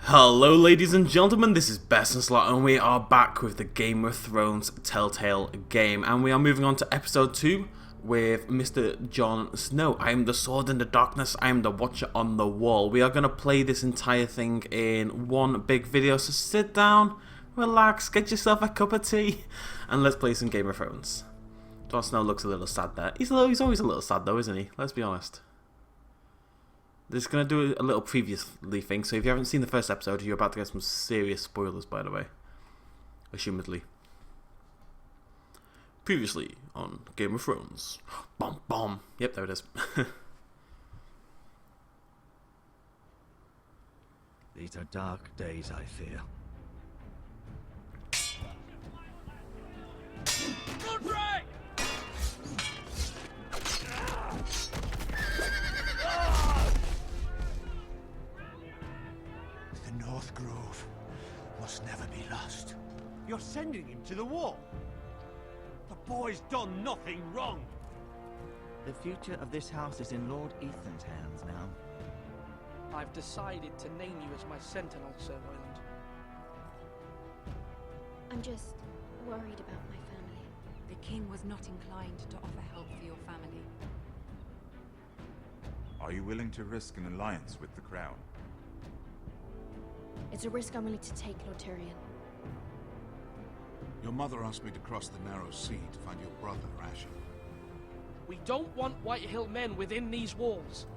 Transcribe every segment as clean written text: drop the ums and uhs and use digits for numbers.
Hello ladies and gentlemen, this is BestInSlot and we are back with the Game of Thrones Telltale game, and we are moving on to episode 2 with Mr. Jon Snow. I am the sword in the darkness, I am the watcher on the wall. We are going to play this entire thing in one big video, so sit down, relax, get yourself a cup of tea, and let's play some Game of Thrones. Jon Snow looks a little sad there. He's always a little sad though, isn't he? Let's be honest. This is going to do a little previously thing, so if you haven't seen the first episode, you're about to get some serious spoilers, by the way. Assumedly. Previously on Game of Thrones. Bomb, bomb. Yep, there it is. These are dark days, I fear. Rodrik! The North Grove must never be lost. You're sending him to the wall? The boy's done nothing wrong. The future of this house is in Lord Ethan's hands now. I've decided to name you as my sentinel, Sir Royland. I'm just worried about my family. The king was not inclined to offer help for your family. Are you willing to risk an alliance with the crown? It's a risk I'm willing to take, Lord Tyrion. Your mother asked me to cross the narrow sea to find your brother, Asher. We don't want Whitehill men within these walls.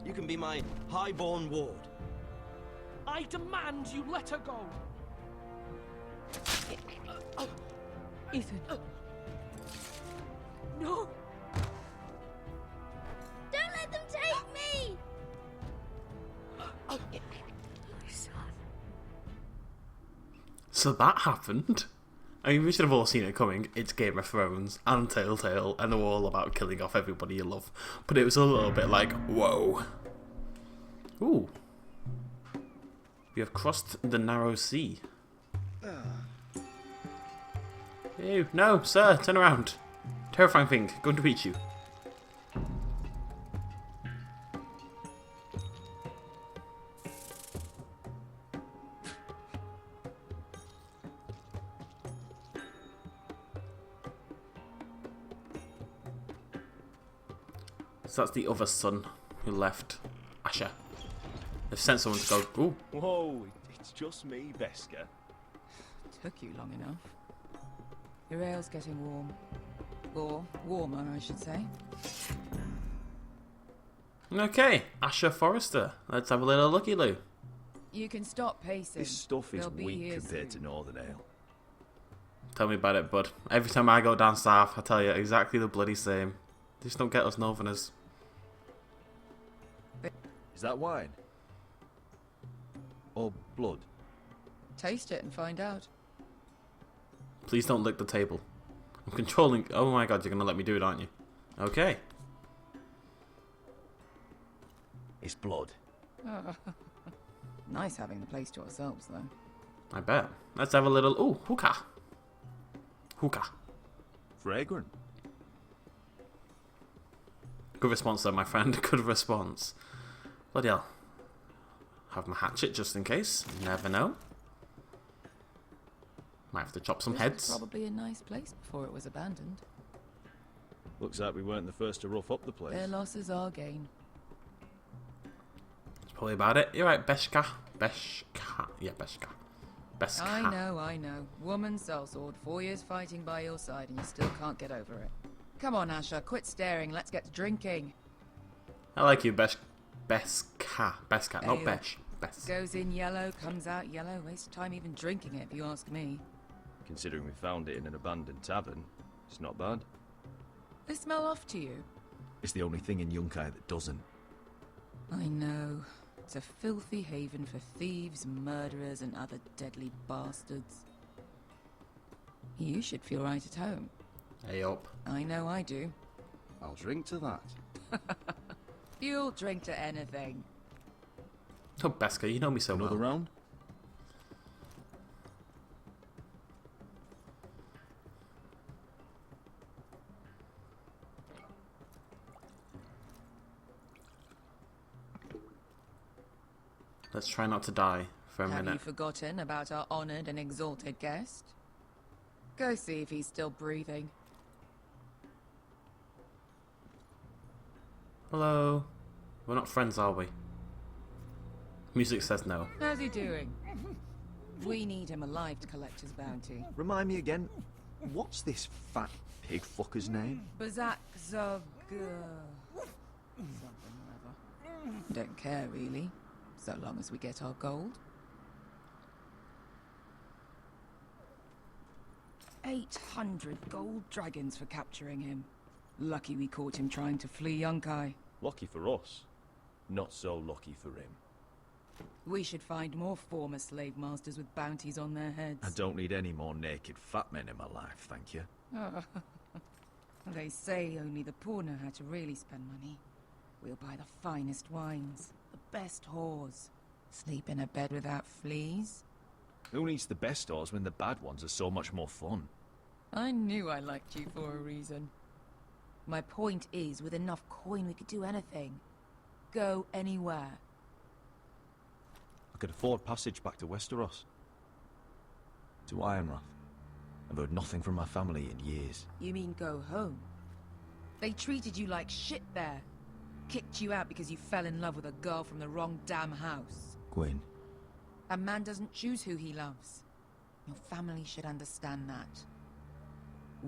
You can be my highborn ward. I demand you let her go. Ethan. No! Don't let them take me! So that happened. I mean, we should have all seen it coming. It's Game of Thrones and Telltale, and they're all about killing off everybody you love. But it was a little bit like, whoa. Ooh. We have crossed the narrow sea. Ew, no, sir, turn around. Terrifying thing, going to eat you. So that's the other son who left, Asher. They've sent someone to go, ooh. Whoa, it's just me, Beska. Took you long enough. Your ale's getting warm. Or warmer, I should say. Okay, Asher Forrester. Let's have a little looky-loo. You can stop pacing. This stuff is They'll be weak here compared to soon. Northern Ale. Tell me about it, bud. Every time I go down south, I tell you exactly the bloody same. Just don't get us Northerners. Is that wine? Or blood? Taste it and find out. Please don't lick the table. I'm controlling... Oh my god, you're going to let me do it, aren't you? Okay. It's blood. Nice having the place to ourselves, though. I bet. Let's have a little... Ooh, hookah. Hookah. Fragrant. Good response there, my friend. Good response. Bloody hell. Have my hatchet just in case. Never know. Might have to chop some This heads. was probably a nice place before it was abandoned. Looks like we weren't the first to rough up the place. Their losses are gain. That's probably about it. You're right, Beshka. Beshka. Yeah, Beshka. Beshka. I know. Woman sellsword, 4 years fighting by your side, and you still can't get over it. Come on, Asher, quit staring. Let's get to drinking. I like you, Beshka. Beshka, not Ale. Besh. Bes. Goes in yellow, comes out yellow. Waste time even drinking it, if you ask me. Considering we found it in an abandoned tavern, it's not bad. They smell off to you. It's the only thing in Yunkai that doesn't. I know. It's a filthy haven for thieves, murderers, and other deadly bastards. You should feel right at home. Hey up. I know I do. I'll drink to that. You'll drink to anything. Oh, Beshka, you know me so Another well. round? Let's try not to die for a Have you minute. forgotten about our honored and exalted guest? Go see if he's still breathing. Hello. We're not friends, are we? Music says no. How's he doing? We need him alive to collect his bounty. Remind me again, what's this fat pig fucker's name? Bazak Zog... something or other. Don't care, really. So long as we get our gold. 800 gold dragons for capturing him. Lucky we caught him trying to flee Yunkai. Lucky for us. Not so lucky for him. We should find more former slave masters with bounties on their heads. I don't need any more naked fat men in my life, thank you. They say only the poor know how to really spend money. We'll buy the finest wines, the best whores, sleep in a bed without fleas. Who needs the best stores when the bad ones are so much more fun? I knew I liked you for a reason. My point is, with enough coin we could do anything. Go anywhere. I could afford passage back to Westeros. To Ironrath. I've heard nothing from my family in years. You mean go home? They treated you like shit there. Kicked you out because you fell in love with a girl from the wrong damn house. Gwyn. A man doesn't choose who he loves. Your family should understand that.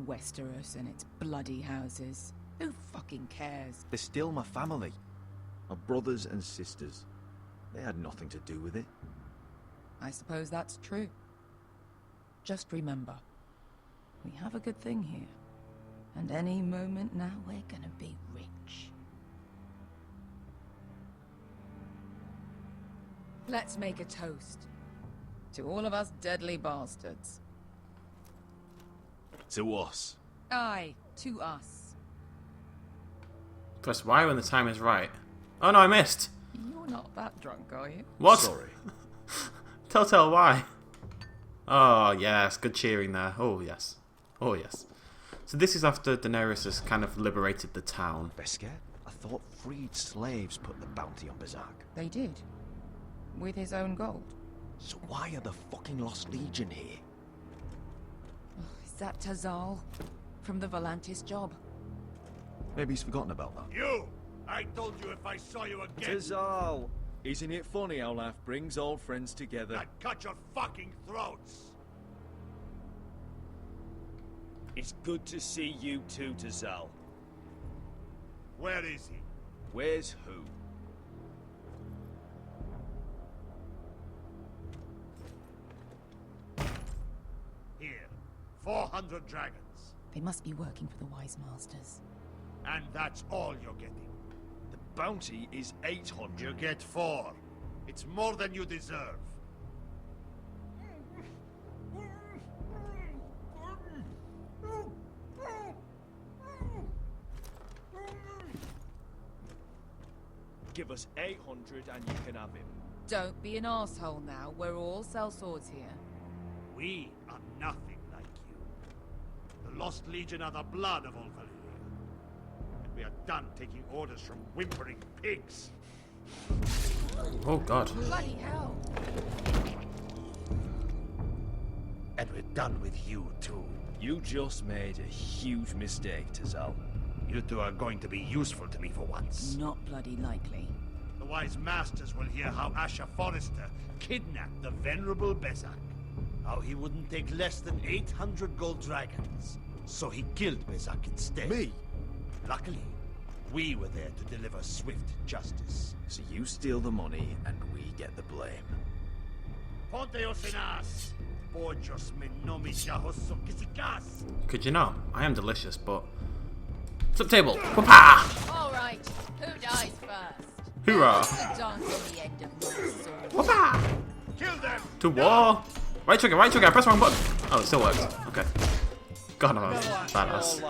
Westeros and its bloody houses. Who fucking cares? They're still my family. My brothers and sisters. They had nothing to do with it. I suppose that's true. Just remember, we have a good thing here. And any moment now we're gonna be rich. Let's make a toast. To all of us deadly bastards. To us. Aye, to us. Press Y when the time is right. Oh no, I missed. You're not that drunk, are you? What? Sorry. Telltale, why? Oh yes, good cheering there. Oh yes. Oh yes. So this is after Daenerys has kind of liberated the town. Beskar? I thought freed slaves put the bounty on Bazak. They did. With his own gold. So why are the fucking Lost Legion here? Is that Tazal? From the Volantis job? Maybe he's forgotten about that. You! I told you if I saw you again, Tazal! Isn't it funny how life brings old friends together? I'd cut your fucking throats! It's good to see you too, Tazal. Where is he? Where's who? Here. 400 dragons. They must be working for the Wise Masters. And that's all you're getting. The bounty is 800. You get 4. It's more than you deserve. Give us 800 and you can have him. Don't be an asshole now. We're all sellswords here. We are nothing like you. The Lost Legion are the blood of all Valyria. And we are done taking orders from whimpering pigs. Oh god. Bloody hell! And we're done with you too. You just made a huge mistake, Tazal. You two are going to be useful to me for once. Not bloody likely. The Wise Masters will hear how House Forrester kidnapped the venerable Bezak. How he wouldn't take less than 800 gold dragons. So he killed Bezak instead. Me? Luckily, we were there to deliver swift justice. So you steal the money and we get the blame. Ponteos en as! Pojos me nomijahos kisikas! Could you not? I am delicious, but... Flip table! Whoopah! Alright, who dies first? Hoorah! The dance on the end of my sword. Whoopah! Kill them! To war! Right trigger, I press wrong button! Oh, it still works. Okay. God, I'm badass.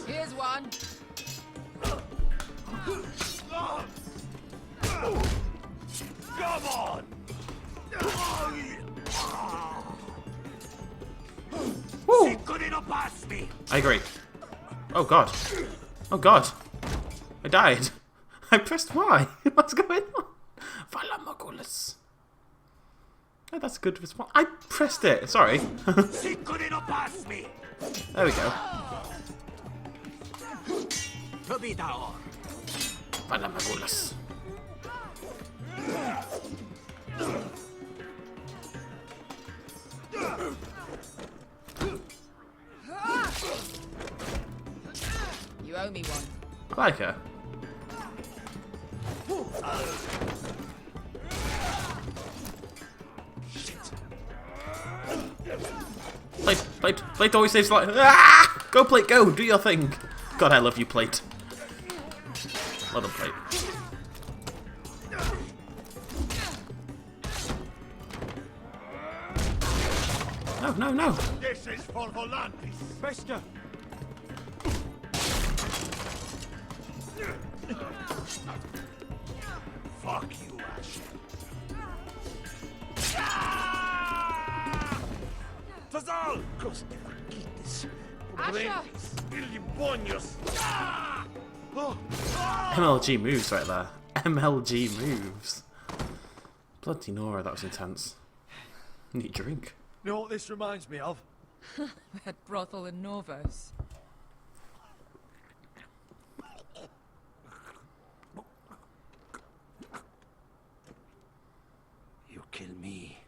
Here's one. Come on! Woo! pass me! I agree. Oh god. Oh god. I died. I pressed Y. What's going on? Valamogulis. Oh, that's a good response. I pressed it. Sorry. There we go. Panamagulas. You owe me one. I like her. Plate always saves like. Ah! Go, Plate, go! Do your thing! God, I love you, Plate. Love them, Plate. No, no, no! This is for Volantis. Bester! Fuck you, Ash. Fazal! Coste quitis. Asha! Ilibonios. MLG moves right there. MLG moves. Bloody Nora, that was intense. Need a drink. You know what this reminds me of? That brothel in Norvos. You kill me,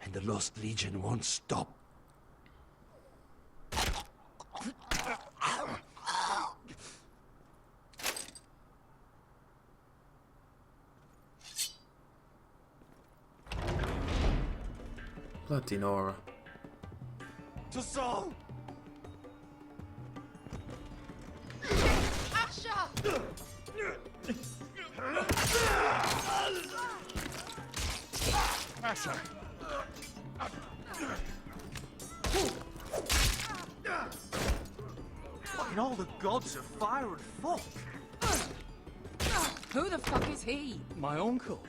and the Lost Legion won't stop. Bloody Nora. To Saul! Asha! Asher! What in all the gods of fire and fuck? Who the fuck is he? My uncle.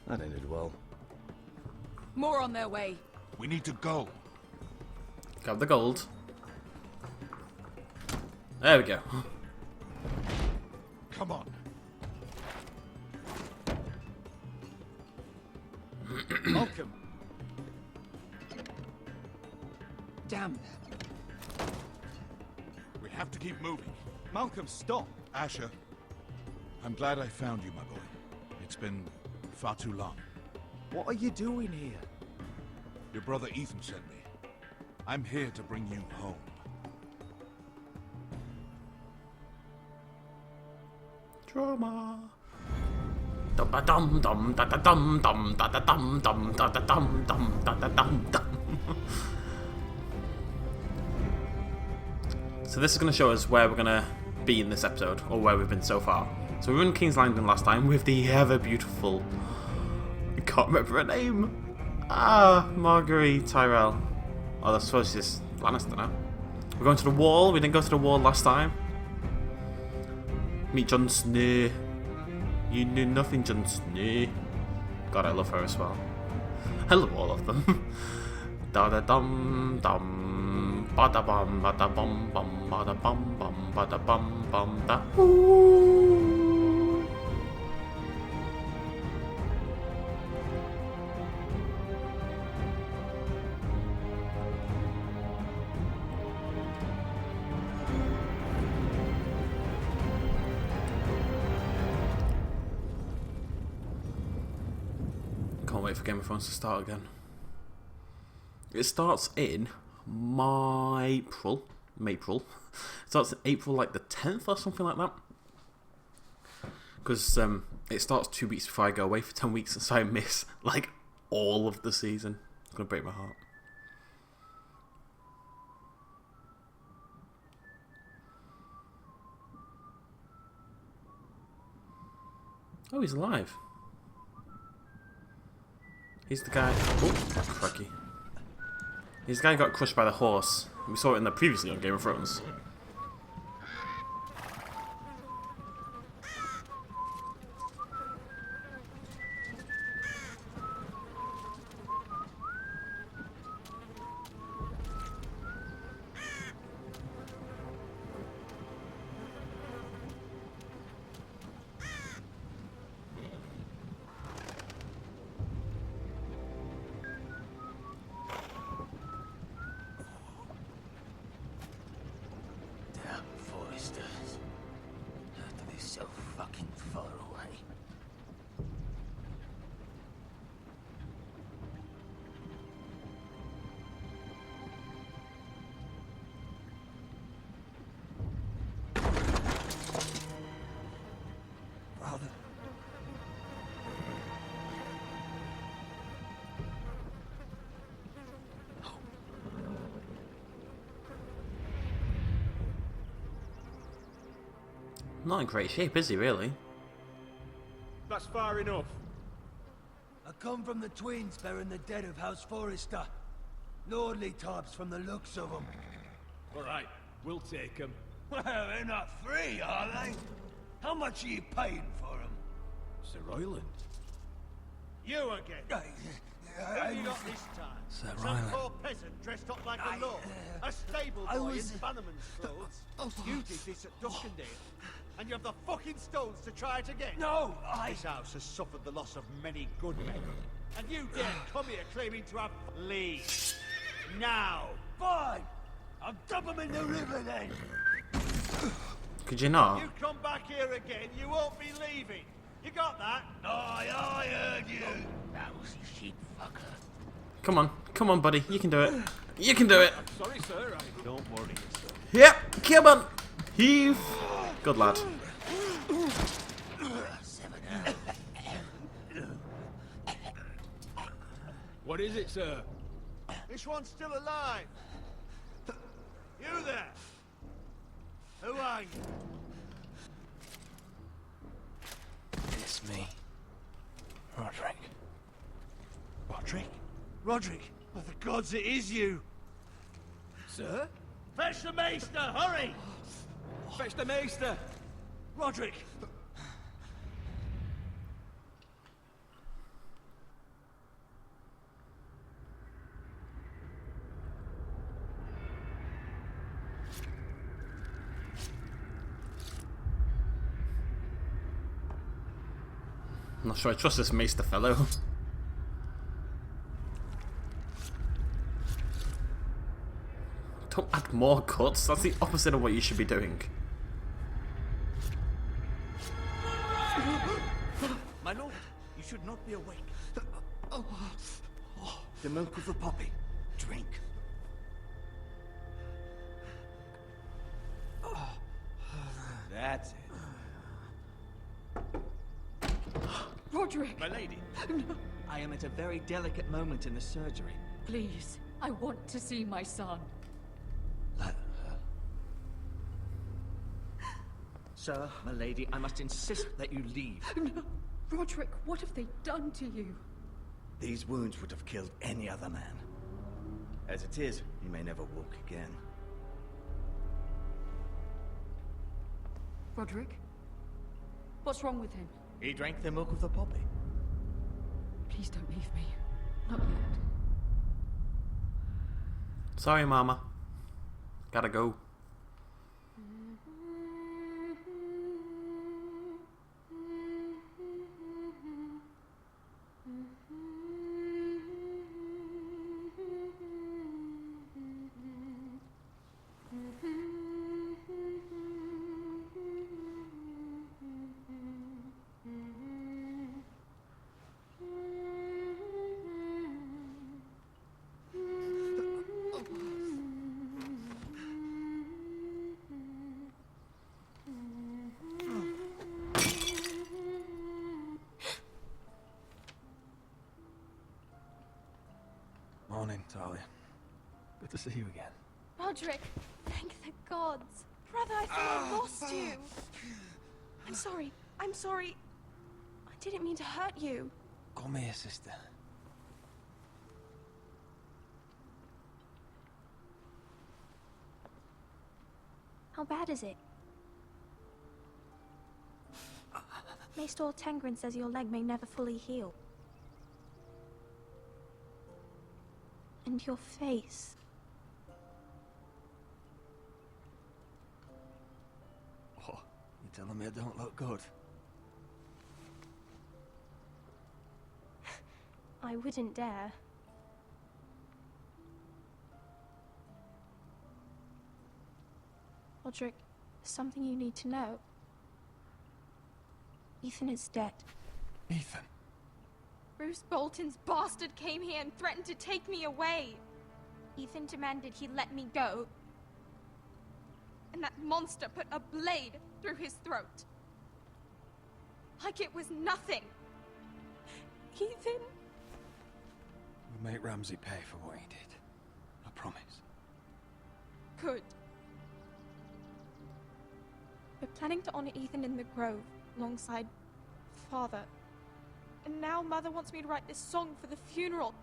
That ended well. More on their way. We need to go. Grab the gold. There we go. Come on. Malcolm. Damn. We have to keep moving. Malcolm, stop. Asher, I'm glad I found you, my boy. It's been far too long. What are you doing here? Your brother Ethan sent me. I'm here to bring you home. Drama. Dum ba dum dum da da dum dum da da dum dum da da dum dum da da dum dum. So this is going to show us where we're going to be in this episode, or where we've been so far. So we were in King's Landing last time with the ever beautiful. I can't remember her name. Marguerite Tyrell. Oh, that's supposed to be Lannister now. We're going to the wall. We didn't go to the wall last time. Meet Jon Snow. You knew nothing, Jon Snow. God, I love her as well. I love all of them. Da da dum dum. Ba da bum ba da bum bum ba da bum bum ba da bum bum da. Ooh. Can't wait for Game of Thrones to start again. It starts in April. It starts in April, like the 10th or something like that. Because it starts 2 weeks before I go away for 10 weeks, so I miss like all of the season. It's gonna break my heart. Oh, he's alive. He's the guy. Oh, crikey. He's the guy who got crushed by the horse. We saw it in the previously on Game of Thrones. Not in great shape, is he really? That's far enough. I come from the twins bearing the dead of House Forrester. Lordly types from the looks of them. All right, we'll take them. Well, they're not free, are they? How much are you paying for them? Sir Royland. You again. Who have you got this time? Sir Some Ryland. poor peasant dressed up like a lord. A stable I boy was- in Bannerman's clothes. You did this at Duskendale. And you have the fucking stones to try it again. No, This house has suffered the loss of many good men. And you dare come here claiming to have... Leave. Now. Fine! I'll dump them in the river then! Could you not? You come back here again, you won't be leaving. You got that? I heard you! Lousy sheep fucker. Come on, buddy. You can do it. You can do it. Sorry, sir. Don't worry, sir. Yep. Come on. Heave. Good lad. What is it, sir? This one's still alive. You there? Who are you? It's me. Rodrik. Rodrik? Rodrik? By the gods, it is you. Sir? Fetch the maester, hurry! Fetch the maester! Rodrik! I'm not sure I trust this maester fellow. Don't add more cuts. That's the opposite of what you should be doing. My lord, you should not be awake. The milk of the poppy. Drink. That's it. Rodrik! My lady, No, I am at a very delicate moment in the surgery. please. I want to see my son. Let her. Sir, my lady, I must insist that you leave. No. Rodrik, what have they done to you? These wounds would have killed any other man. As it is, he may never walk again. Rodrik? What's wrong with him? He drank the milk of the poppy. Please don't leave me. Not yet. Sorry, Mama. Gotta go. Morning, Talia. Good to see you again. Rodrik, thank the gods. Brother, I thought I lost you. I'm sorry. I'm sorry. I didn't mean to hurt you. Come here, sister. How bad is it? Maester Tengrin says your leg may never fully heal. And your face. Oh, you telling me I don't look good? I wouldn't dare. Rodrik, something you need to know. Ethan is dead. Ethan? Bruce Bolton's bastard came here and threatened to take me away. Ethan demanded he let me go. And that monster put a blade through his throat. Like it was nothing. Ethan? We'll make Ramsay pay for what he did. I promise. Good. We're planning to honor Ethan in the Grove, alongside Father. And now Mother wants me to write this song for the funeral.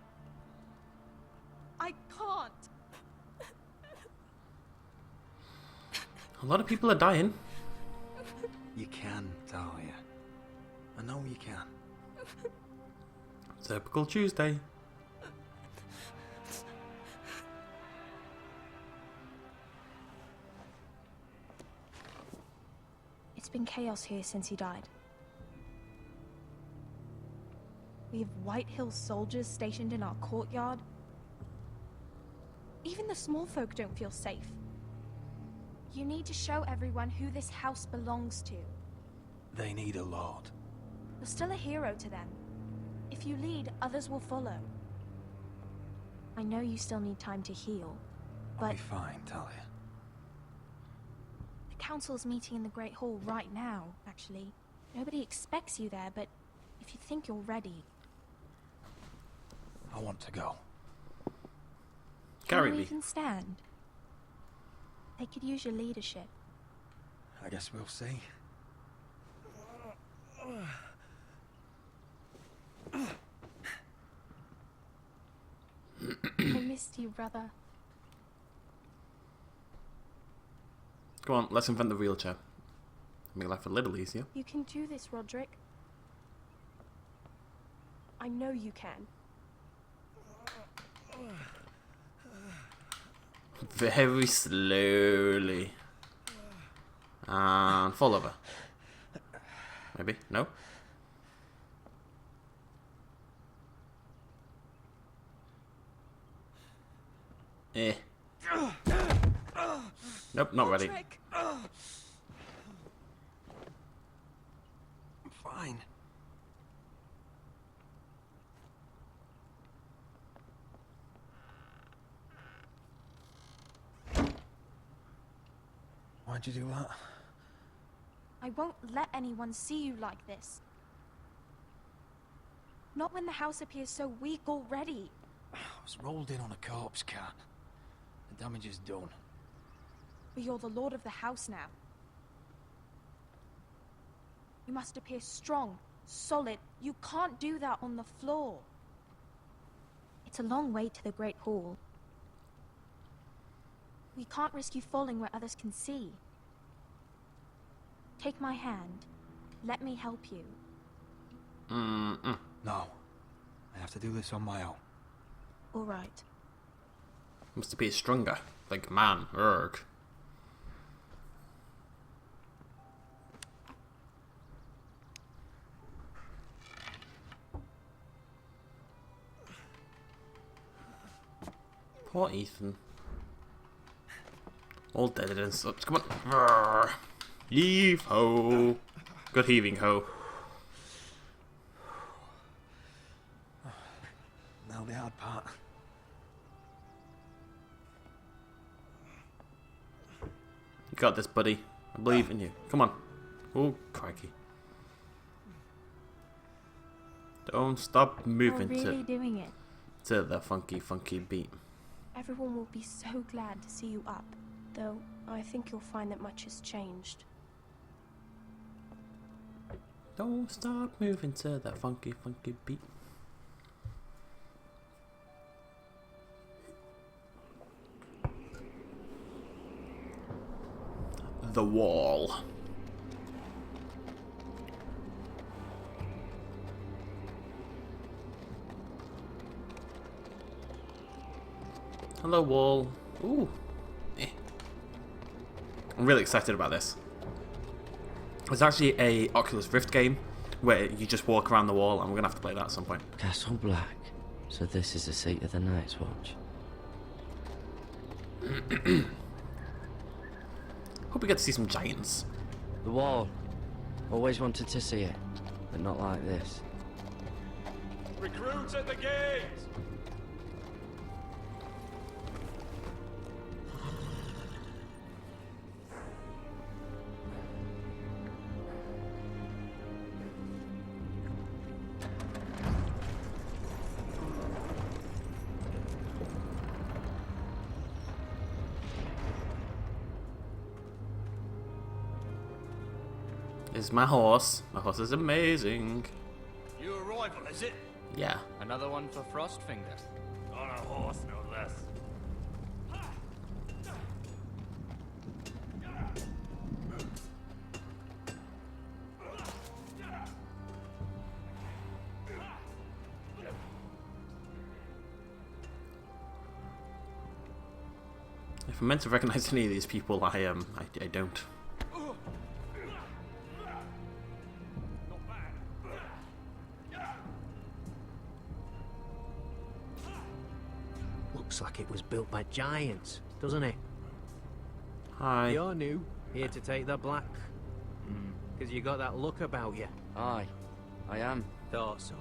I can't. A lot of people are dying. You can, Talia. I know you can. Typical Tuesday. It's been chaos here since he died. We have White Hill soldiers stationed in our courtyard. Even the small folk don't feel safe. You need to show everyone who this house belongs to. They need a lord. You're still a hero to them. If you lead, others will follow. I know you still need time to heal, I'll but be fine, Talia. the council's meeting in the Great Hall right now, actually. Nobody expects you there, but if you think you're ready... I want to go. Can Carry you me. even stand? They could use your leadership. I guess we'll see. I missed you, brother. Come on, let's invent the wheelchair. Make life a little easier. You can do this, Rodrik. I know you can. Very slowly. And fall over. Maybe? No? Eh. Nope, not ready. I'm fine. Why'd you do that? I won't let anyone see you like this. Not when the house appears so weak already. I was rolled in on a corpse cart. The damage is done. But you're the lord of the house now. You must appear strong, solid. You can't do that on the floor. It's a long way to the Great Hall. We can't risk you falling where others can see. Take my hand. Let me help you. No. I have to do this on my own. All right. Must appear stronger. Like man. Urgh. Poor Ethan. All dead and such. Come on. Roar. Heave ho. Good heaving ho. Now the hard part. You got this, buddy. I believe in you. Come on. Oh, crikey. Don't stop moving You're really doing it. to the funky, funky beat. Everyone will be so glad to see you up. Though, I think you'll find that much has changed. Don't stop moving to the funky, funky beat. The wall. Hello, wall. Ooh. Eh. I'm really excited about this. It's actually a Oculus Rift game where you just walk around the wall, and we're gonna have to play that at some point. Castle Black. So this is the seat of the Night's Watch. Hope we get to see some giants. The wall. Always wanted to see it, but not like this. Recruits at the gate! is my horse. My horse is amazing. Your arrival, is it? Yeah. Another one for Frostfinger. On a horse, no less. If I'm meant to recognize any of these people, I don't. Looks like it was built by giants, doesn't it? Hi. You're new, here to take the black. Because you got that look about you. Aye, I am. Thought so.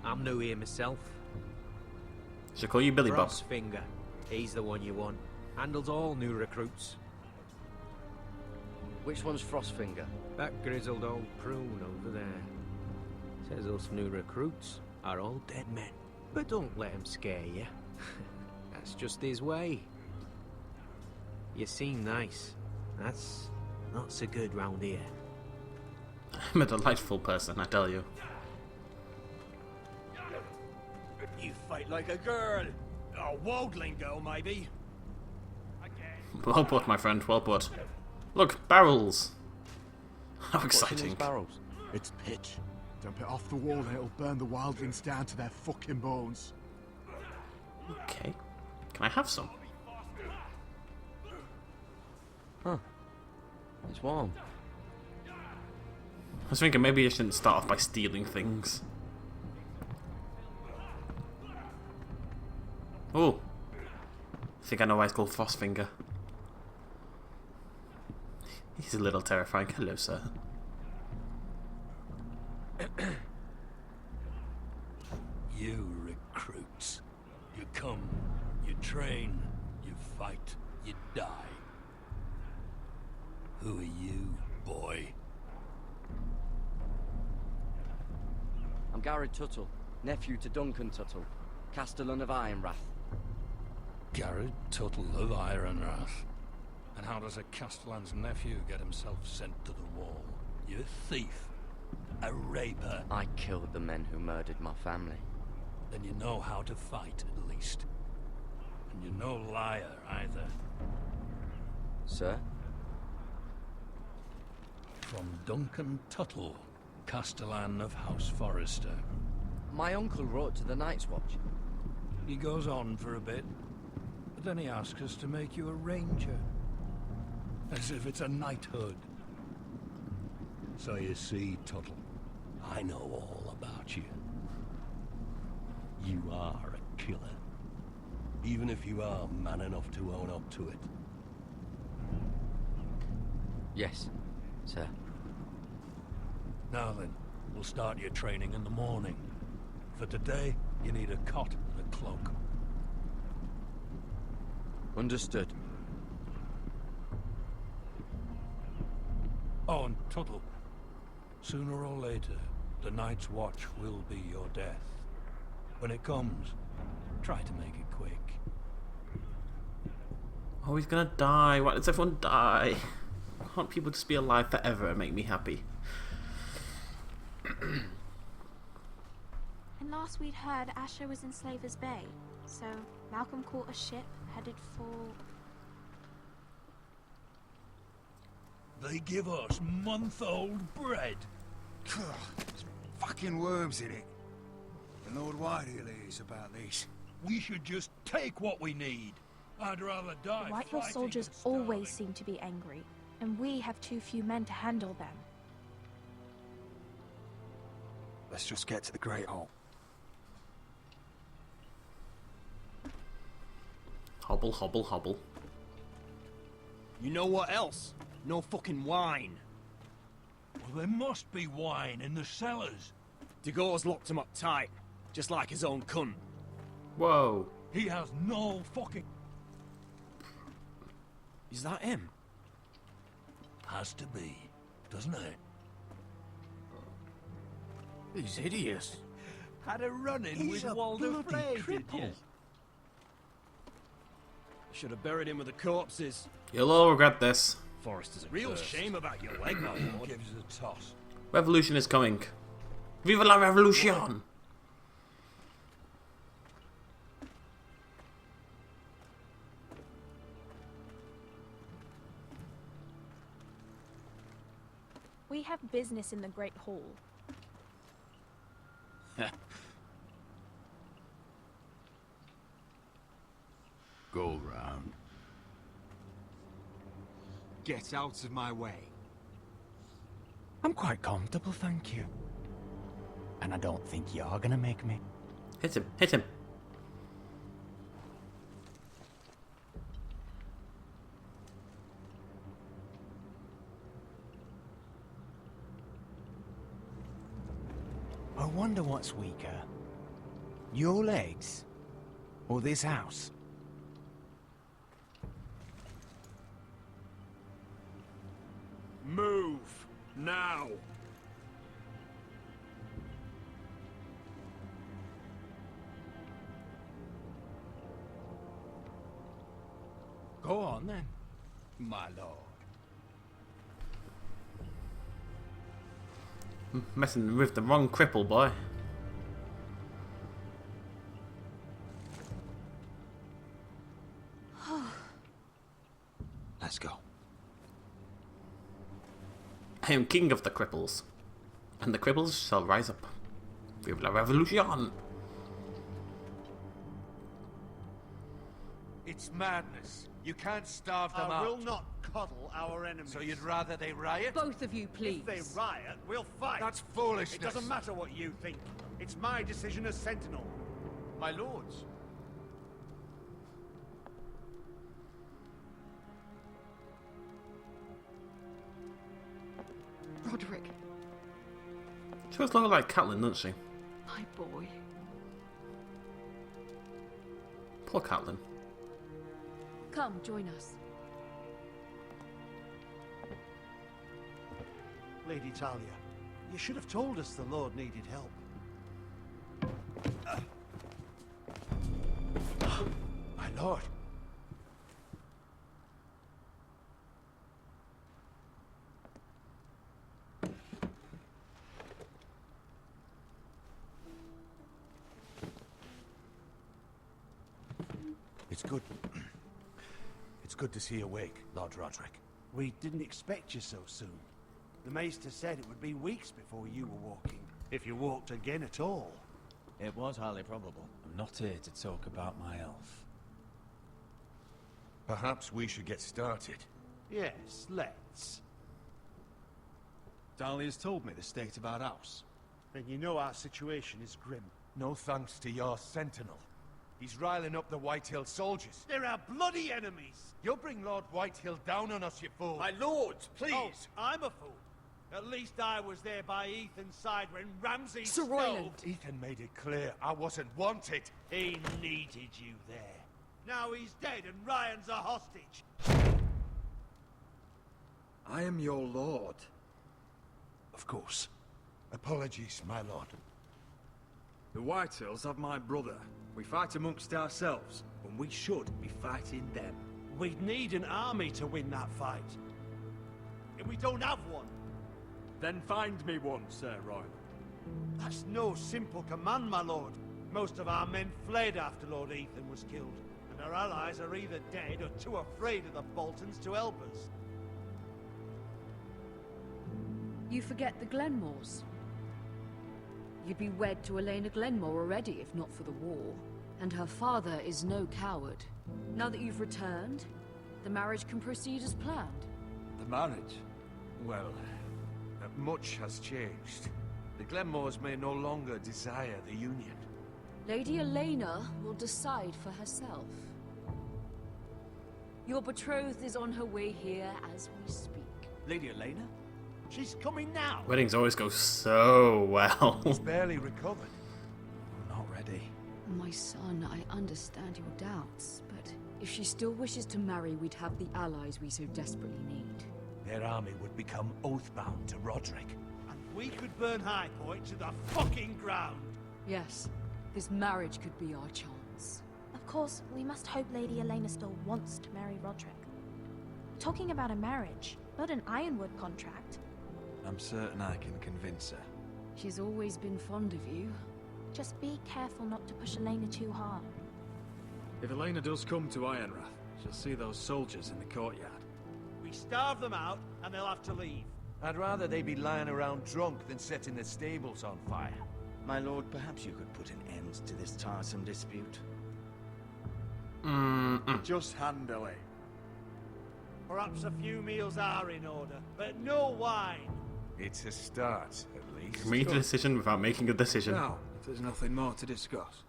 I'm new here myself. Should I call you Billy Bob? Frostfinger. He's the one you want. Handles all new recruits. Which one's Frostfinger? That grizzled old prune over there. Says us new recruits are all dead men. But don't let him scare you. That's just his way. You seem nice. That's not so good round here. I'm a delightful person, I tell you. You fight like a girl. A wildling girl, maybe. Well put, my friend, well put. Look, barrels! How exciting. Barrels? It's pitch. Dump it off the wall and it'll burn the wildlings down to their fucking bones. Okay. Can I have some? Huh. It's warm. I was thinking maybe I shouldn't start off by stealing things. Oh. I think I know why it's called Frostfinger. He's a little terrifying. Hello, sir. You recruits. You come, you train, you fight, you die. Who are you, boy? I'm Gared Tuttle, nephew to Duncan Tuttle, Castellan of Ironrath. Gared Tuttle of Ironrath. And how does a Castellan's nephew get himself sent to the wall? You thief. A raper. I killed the men who murdered my family. Then you know how to fight, at least. And you're no liar, either. Sir? From Duncan Tuttle, Castellan of House Forrester. My uncle wrote to the Night's Watch. He goes on for a bit, but then he asks us to make you a ranger. As if it's a knighthood. So you see, Tuttle, I know all about you. You are a killer. Even if you are man enough to own up to it. Yes, sir. Now then, we'll start your training in the morning. For today, you need a cot and a cloak. Understood. Oh, and Tuttle, sooner or later, the Night's Watch will be your death. When it comes, try to make it quick. Oh, he's gonna die. Why does everyone die? Why can't people just be alive forever and make me happy? And last we'd heard Asher was in Slaver's Bay, so Malcolm caught a ship headed for... They give us month-old bread. There's fucking worms in it. The Lord Whitehill is about these. We should just take what we need. I'd rather die The Whitehill fighting soldiers than starving. always seem to be angry, and we have too few men to handle them. Let's just get to the Great Hall. Hobble, hobble, hobble. You know what else? No fucking wine. Well, there must be wine in the cellars. Degor's locked him up tight, just like his own cunt. Whoa. He has no fucking... Is that him? Has to be, doesn't it? He's hideous. Had a run-in He's with a Walder bloody Frey, did cripple. you? Should have buried him with the corpses. You'll all regret this. Forrester's a Real first. shame about your leg, my lord. Gives a toss. Revolution is coming. Viva la revolution! We have business in the Great Hall. Go round. Get out of my way. I'm quite comfortable, thank you. And I don't think you're gonna make me. Hit him, hit him. I wonder what's weaker. Your legs? Or this house? Move! Now! Go on then, my lord. Messing with the wrong cripple, boy. Let's go. I am king of the cripples, and the cripples shall rise up. Vive la revolution! It's madness. You can't starve them out. I will not coddle our enemies. So you'd rather they riot? Both of you, please. If they riot, we'll fight. That's foolishness. It doesn't matter what you think. It's my decision as Sentinel. My lords. Rodrik. She looks a lot like Catelyn, doesn't she? My boy. Poor Catelyn. Come, join us. Lady Talia, you should have told us the Lord needed help. My lord. It's good. It's good to see you awake, Lord Rodrik. We didn't expect you so soon. The Maester said it would be weeks before you were walking, if you walked again at all. It was highly probable. I'm not here to talk about my elf. Perhaps we should get started. Yes, let's. Dahlia's told me the state of our house. Then you know our situation is grim. No thanks to your sentinel. He's riling up the Whitehill soldiers. They're our bloody enemies! You'll bring Lord Whitehill down on us, you fool! My lords, please! Oh, I'm a fool. At least I was there by Ethan's side when Ramsay Sir Royland. Ethan made it clear I wasn't wanted. He needed you there. Now he's dead and Ryan's a hostage. I am your lord. Of course. Apologies, my lord. The Whitehills have my brother. We fight amongst ourselves, when we should be fighting them. We'd need an army to win that fight. And we don't have one. Then find me one, Sir Royland. That's no simple command, my lord. Most of our men fled after Lord Ethan was killed, and our allies are either dead or too afraid of the Boltons to help us. You forget the Glenmores. You'd be wed to Elena Glenmore already, if not for the war. And her father is no coward. Now that you've returned, the marriage can proceed as planned. The marriage? Well, much has changed. The Glenmores may no longer desire the union. Lady Elena will decide for herself. Your betrothed is on her way here as we speak. Lady Elena? She's coming now. Weddings always go so well. He's barely recovered. I'm not ready. My son, I understand your doubts, but if she still wishes to marry, we'd have the allies we so desperately need. Their army would become oathbound to Rodrik. And we could burn High Point to the fucking ground. Yes, this marriage could be our chance. Of course, we must hope Lady Elena still wants to marry Rodrik. Talking about a marriage, not an Ironwood contract. I'm certain I can convince her. She's always been fond of you. Just be careful not to push Elena too hard. If Elena does come to Ironrath, she'll see those soldiers in the courtyard. We starve them out, and they'll have to leave. I'd rather they be lying around drunk than setting the stables on fire. My lord, perhaps you could put an end to this tiresome dispute. Just handle it. Perhaps a few meals are in order, but no wine. It's a start, at least. Make a decision without making a decision. No, if there's nothing more to discuss.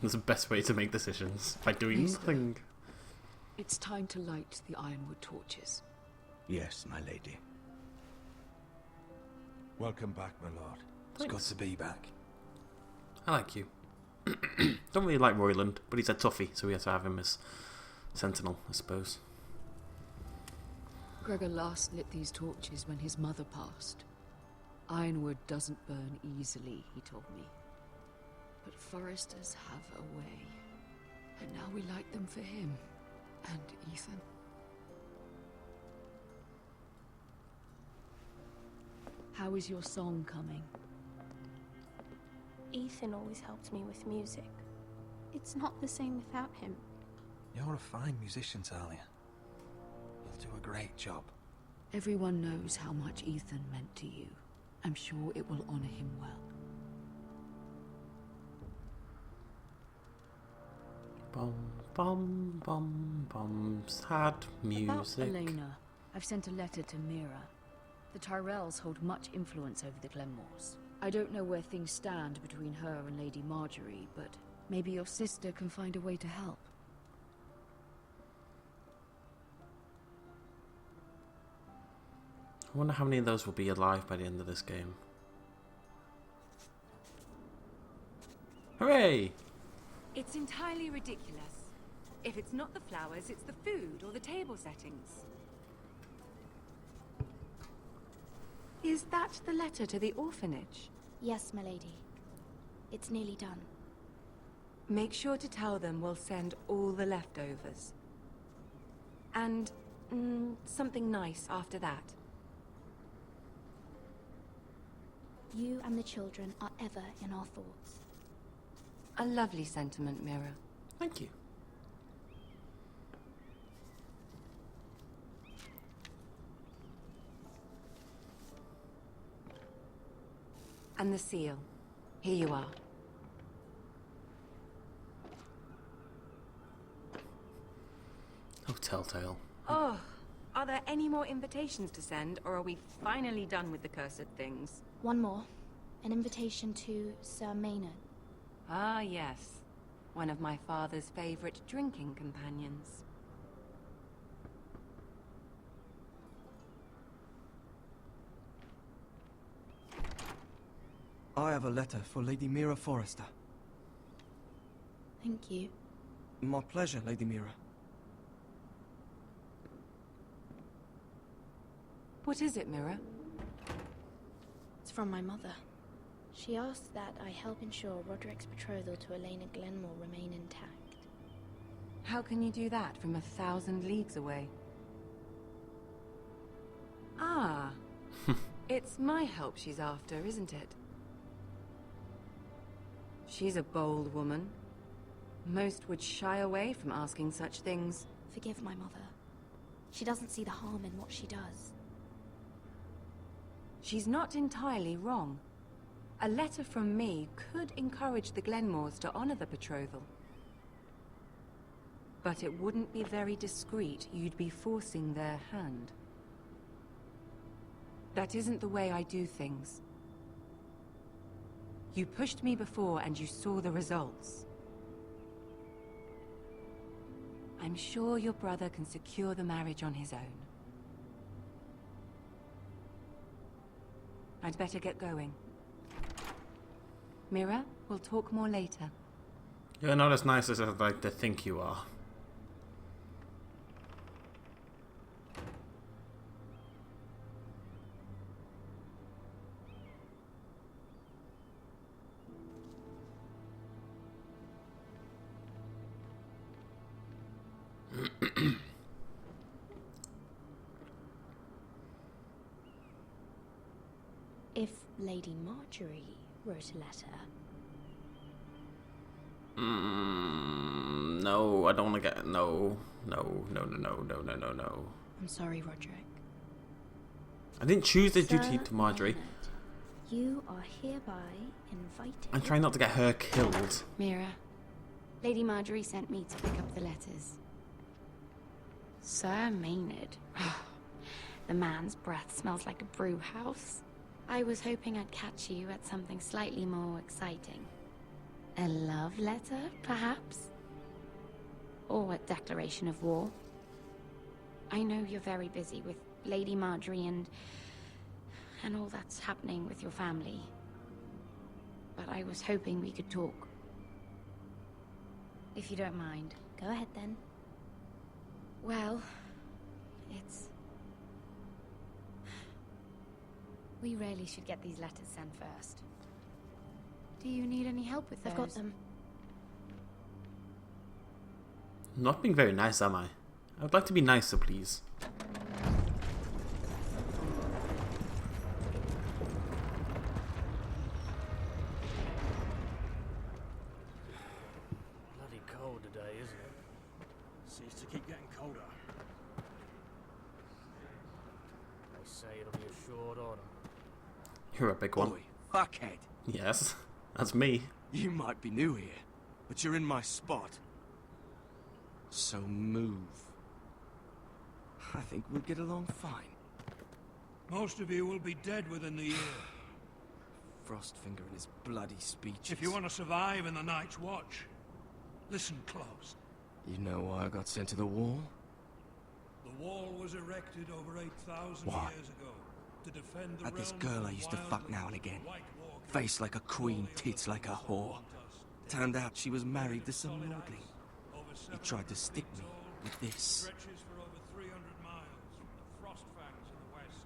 That's the best way to make decisions, by doing nothing. It's time to light the Ironwood torches. Yes, my lady. Welcome back, my lord. It's good to be back. I like you. Don't really like Royland, but he's a toughie, so we have to have him as sentinel, I suppose. Gregor last lit these torches when his mother passed. Ironwood doesn't burn easily, he told me. But Forresters have a way. And now we light them for him. And Ethan. How is your song coming? Ethan always helps me with music. It's not the same without him. You're a fine musician, Talia. You'll do a great job. Everyone knows how much Ethan meant to you. I'm sure it will honor him well. Bum, bum, bum, bum. Sad music. About Elena, I've sent a letter to Mira. The Tyrells hold much influence over the Glenmores. I don't know where things stand between her and Lady Marjorie, but maybe your sister can find a way to help. I wonder how many of those will be alive by the end of this game. Hooray! It's entirely ridiculous. If it's not the flowers, it's the food or the table settings. Is that the letter to the orphanage? Yes, my lady. It's nearly done. Make sure to tell them we'll send all the leftovers. And something nice after that. You and the children are ever in our thoughts. A lovely sentiment, Mira. Thank you. And the seal. Here you are. Oh, Telltale. Oh, are there any more invitations to send, or are we finally done with the cursed things? One more. An invitation to Sir Maynard. Ah, yes. One of my father's favorite drinking companions. I have a letter for Lady Mira Forrester. Thank you. My pleasure, Lady Mira. What is it, Mira? It's from my mother. She asked that I help ensure Rodrik's betrothal to Elena Glenmore remain intact. How can you do that from 1,000 leagues away? Ah. It's my help she's after, isn't it? She's a bold woman. Most would shy away from asking such things. Forgive my mother. She doesn't see the harm in what she does. She's not entirely wrong. A letter from me could encourage the Glenmores to honor the betrothal. But it wouldn't be very discreet. You'd be forcing their hand. That isn't the way I do things. You pushed me before and you saw the results. I'm sure your brother can secure the marriage on his own. I'd better get going. Mira, we'll talk more later. You're not as nice as I'd like to think you are. Lady Marjorie wrote a letter. No, I don't want to get... No. No. I'm sorry, Rodrik. I didn't choose the Sir duty to Marjorie. Leonard, you are hereby invited. I'm trying not to get her killed. Mira, Lady Marjorie sent me to pick up the letters. Sir Maynard. The man's breath smells like a brew house. I was hoping I'd catch you at something slightly more exciting. A love letter, perhaps? Or a declaration of war. I know you're very busy with Lady Marjorie and all that's happening with your family. But I was hoping we could talk. If you don't mind. Go ahead then. Well, it's... We really should get these letters sent first. Do you need any help with those? I've got them. Not being very nice, am I? I would like to be nicer, please. Bloody cold today, isn't it? Seems to keep getting colder. They say it'll be a short autumn. You're a big one. Boy, fuckhead. Yes, that's me. You might be new here, but you're in my spot. So move. I think we'll get along fine. Most of you will be dead within the year. Frostfinger and his bloody speeches. If you want to survive in the Night's Watch, listen close. You know why I got sent to the wall? The wall was erected over 8,000 Why? years ago to defend the Had this realms girl from I used to wild fuck now and again. White Walkers. Face like a queen, tits like a whore. Turned out she was married to some lordling. He tried to stick me with this. Stretches for over 300 miles from the Frostfangs in the west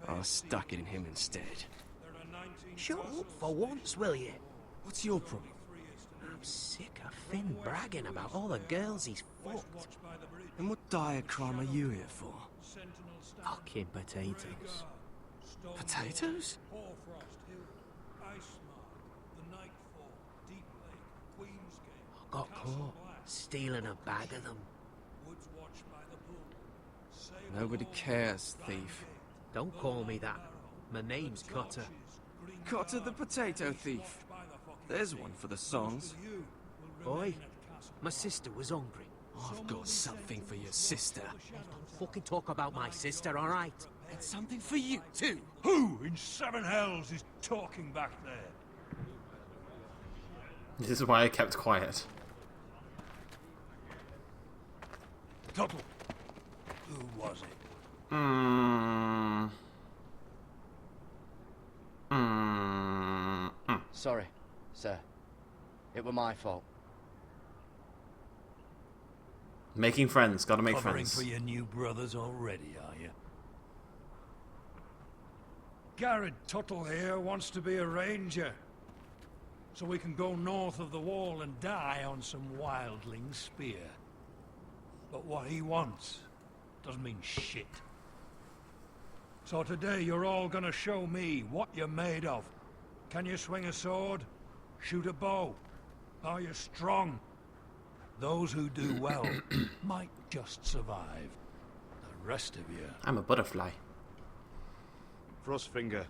to the I stuck it in him instead. There are 19 Shut up for once, will you? What's your problem? I'm sick of Finn bragging about all the girls he's fucked. And what dire crime are you here for? Fucking potatoes. Potatoes? Got caught stealing a bag of them. Nobody cares, thief. Don't call me that. My name's Cotter. Cotter the potato thief. There's one for the songs. Oi, my sister was hungry. I've got something for your sister. Don't fucking talk about my sister, alright? And something for you, too. Who in seven hells is talking back there? This is why I kept quiet. Tuttle. Who was it? Sorry, sir. It were my fault. Making friends, gotta make Covering friends. for your new brothers already, are you? Gared Tuttle here wants to be a ranger. So we can go north of the wall and die on some wildling spear. But what he wants doesn't mean shit. So today you're all gonna show me what you're made of. Can you swing a sword? Shoot a bow? Are you strong? Those who do well might just survive. The rest of you... I'm a butterfly. Frostfinger.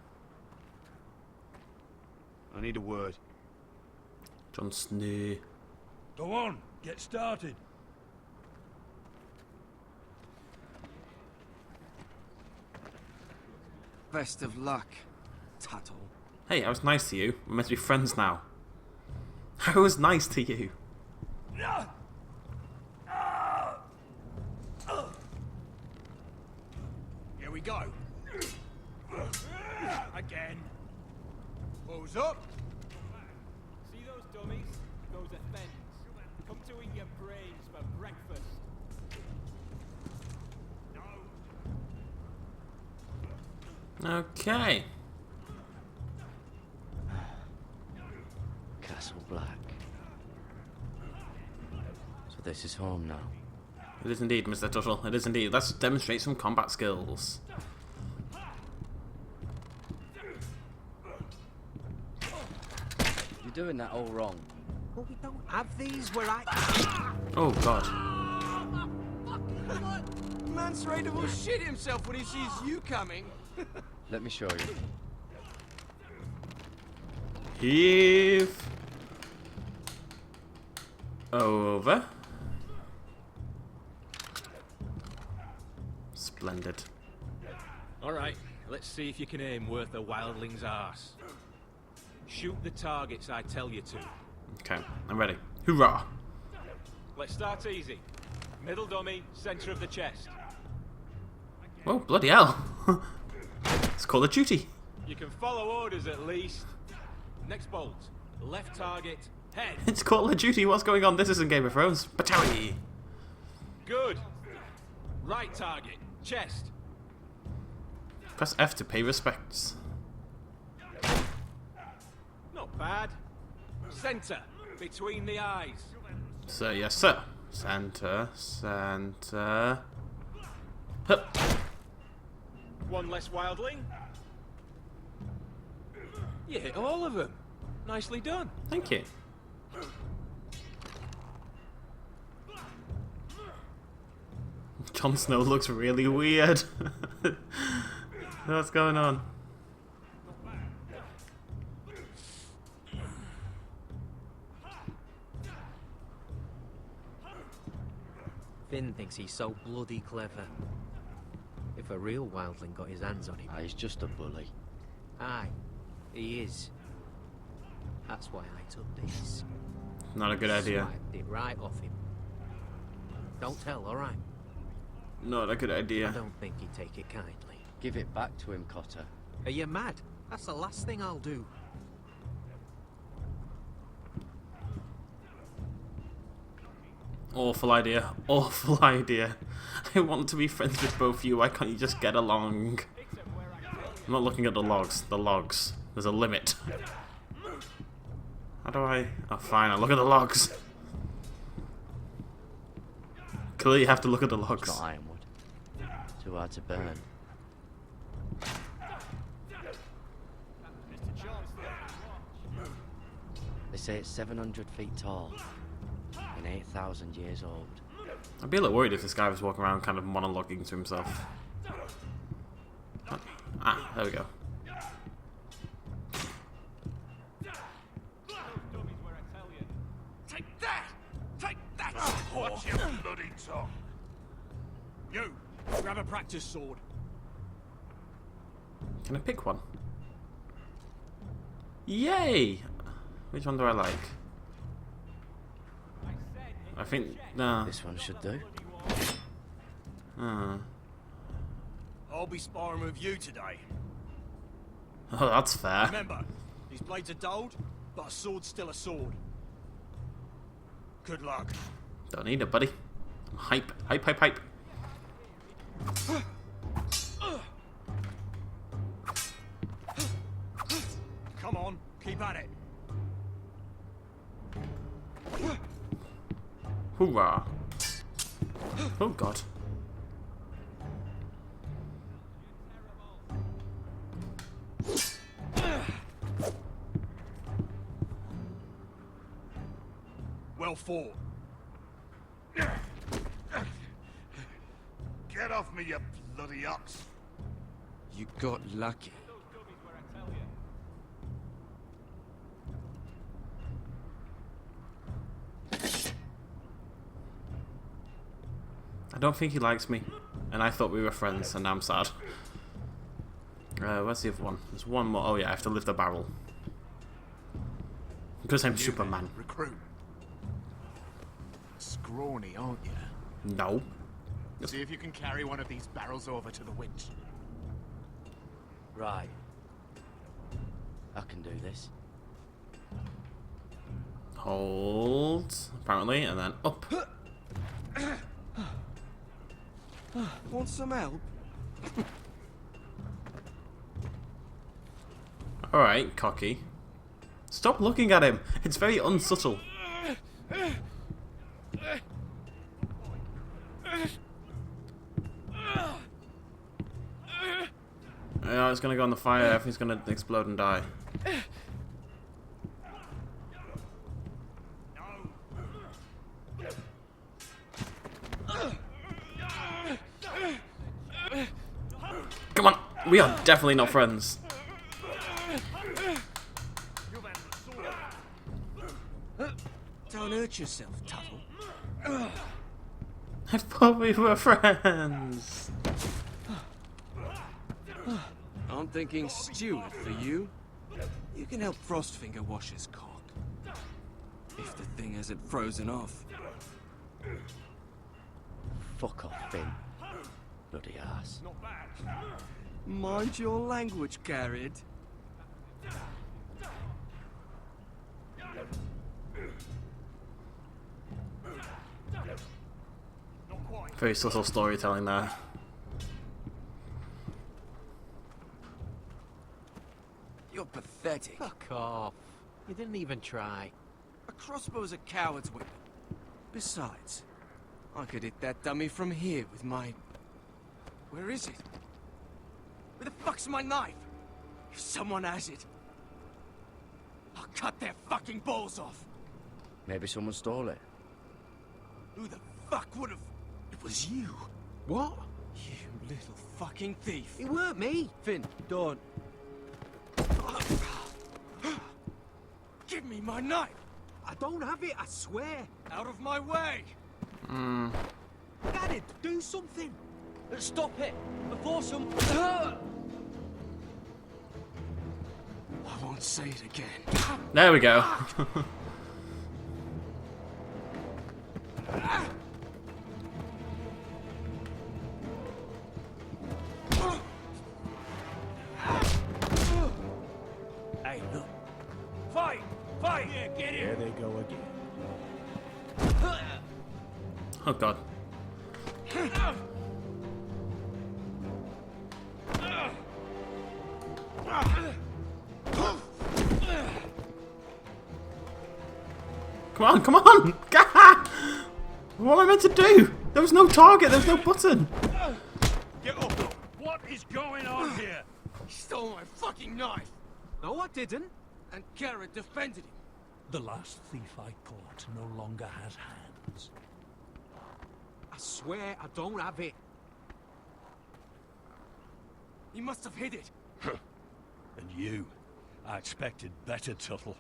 I need a word. Jon Snow. Go on, get started. Best of luck, Tuttle. Hey, I was nice to you. We're meant to be friends now. I was nice to you. Here we go. Again. Pose up. See those dummies? Those are Fens. Come to eat your brains for breakfast. Okay. Castle Black. So this is home now. It is indeed, Mr. Tuttle. It is indeed. Let's demonstrate some combat skills. You're doing that all wrong. Well, we don't have these where I... Oh, God. Man's ready to shit himself when he sees you coming. Let me show you. Heave. Over. Splendid. Alright, let's see if you can aim worth a wildling's arse. Shoot the targets I tell you to. Okay, I'm ready. Hoorah! Let's start easy. Middle dummy, center of the chest. Oh, bloody hell. It's Call of Duty. You can follow orders at least. Next bolt. Left target, head. It's Call of Duty. What's going on? This isn't Game of Thrones. Battalion. Good. Right target, chest. Press F to pay respects. Not bad. Center, between the eyes. So, yes, sir. Center, center. Hup. One less wildling. You hit all of them. Nicely done. Thank you. Jon Snow looks really weird. What's going on? Finn thinks he's so bloody clever. If a real wildling got his hands on him... Ah, he's just a bully. Aye, he is. That's why I took this. Not a good idea. Swiped it right off him. Don't tell, alright? Not a good idea. I don't think he'd take it kindly. Give it back to him, Cotter. Are you mad? That's the last thing I'll do. Awful idea. Awful idea. I want to be friends with both of you. Why can't you just get along? I'm not looking at the logs. The logs. There's a limit. How do I... Oh, fine. I'll look at the logs. Clearly you have to look at the logs. It's not Ironwood. Too hard to burn. They say it's 700 feet tall and 8,000 years old. I'd be a little worried if this guy was walking around kind of monologuing to himself. Ah, there we go. Take that! Take that! Watch your bloody tongue! You! Grab a practice sword. Can I pick one? Yay! Which one do I like? I think... no. This one should do. I'll be sparring with you today. Oh, that's fair. Remember, these blades are dulled, but a sword's still a sword. Good luck. Don't need it, buddy. I'm hype. Hype, hype, hype. Come on, keep at it. Hoorah. Oh, God. Well fought. Get off me, you bloody ox! You got lucky. I don't think he likes me. And I thought we were friends, and now I'm sad. Where's the other one? There's one more. Oh yeah, I have to lift the barrel. Because I'm Superman. Recruit. Scrawny, aren't you? No. See if you can carry one of these barrels over to the winch. Right. I can do this. Hold, apparently, and then up. Want some help? Alright, cocky. Stop looking at him. It's very unsubtle. Yeah, it's gonna go on the fire. Everything's gonna explode and die. We are definitely not friends. Don't hurt yourself, Tuttle. I thought we were friends. I'm thinking Stewart for you. You can help Frostfinger wash his cock. If the thing hasn't frozen off. Fuck off, Finn. Bloody ass. Mind your language, Gared. Very subtle storytelling there. You're pathetic. Fuck off. You didn't even try. A crossbow's a coward's weapon. Besides, I could hit that dummy from here with my... Where is it? Where the fuck's my knife? If someone has it, I'll cut their fucking balls off. Maybe someone stole it. Who the fuck would have... It was you. What? You little fucking thief. It weren't me. Finn, don't. Give me my knife. I don't have it, I swear. Out of my way. Gared, do something. Stop it before some... I won't say it again. There we go. Hey, look. Fight! Fight! Yeah, get in! There they go again. Oh god. Come on, come on! What am I meant to do? There was no target, there was no button. Get up! What is going on here? He stole my fucking knife. No, I didn't. And Gared defended him. The last thief I caught no longer has hands. I swear I don't have it. He must have hid it. And you, I expected better, Tuttle.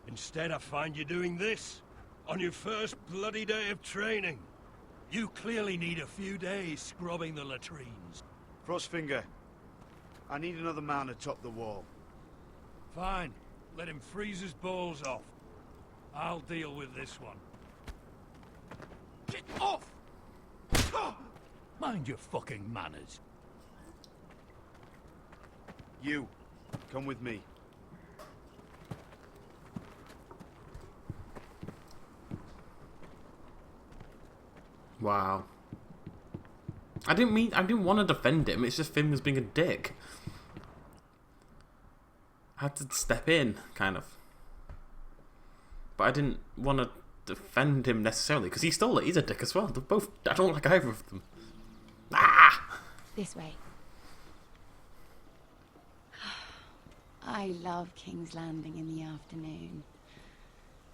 Instead, I find you doing this on your first bloody day of training. You clearly need a few days scrubbing the latrines. Frostfinger, I need another man atop the wall. Fine. Let him freeze his balls off. I'll deal with this one. Get off! Mind your fucking manners. You, come with me. Wow. I didn't want to defend him, it's just Finn was being a dick. I had to step in, kind of. But I didn't want to defend him necessarily, because he stole it, he's a dick as well. They're both, I don't like either of them. Ah! This way. I love King's Landing in the afternoon.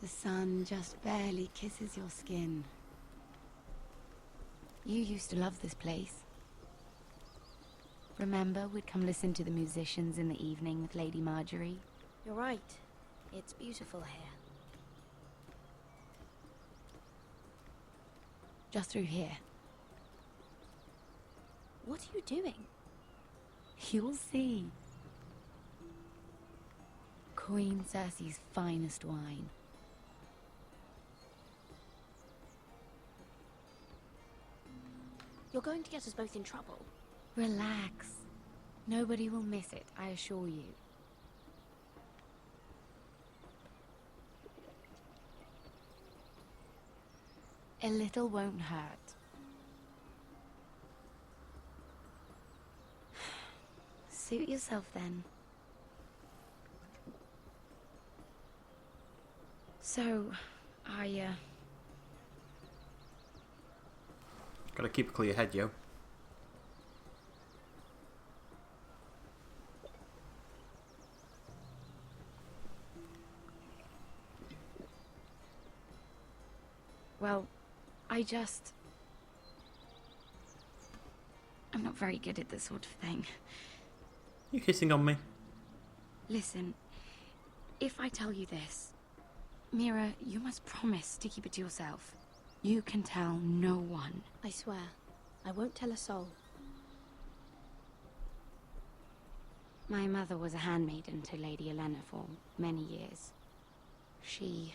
The sun just barely kisses your skin. You used to love this place. Remember, we'd come listen to the musicians in the evening with Lady Marjorie? You're right. It's beautiful here. Just through here. What are you doing? You'll see. Queen Cersei's finest wine. You're going to get us both in trouble. Relax. Nobody will miss it, I assure you. A little won't hurt. Suit yourself then. So, Gotta keep a clear head, yo. well, I'm not very good at this sort of thing. You kissing on me? Listen, if I tell you this, Mira, you must promise to keep it to yourself. You can tell no one. I swear, I won't tell a soul. My mother was a handmaiden to Lady Olenna for many years. She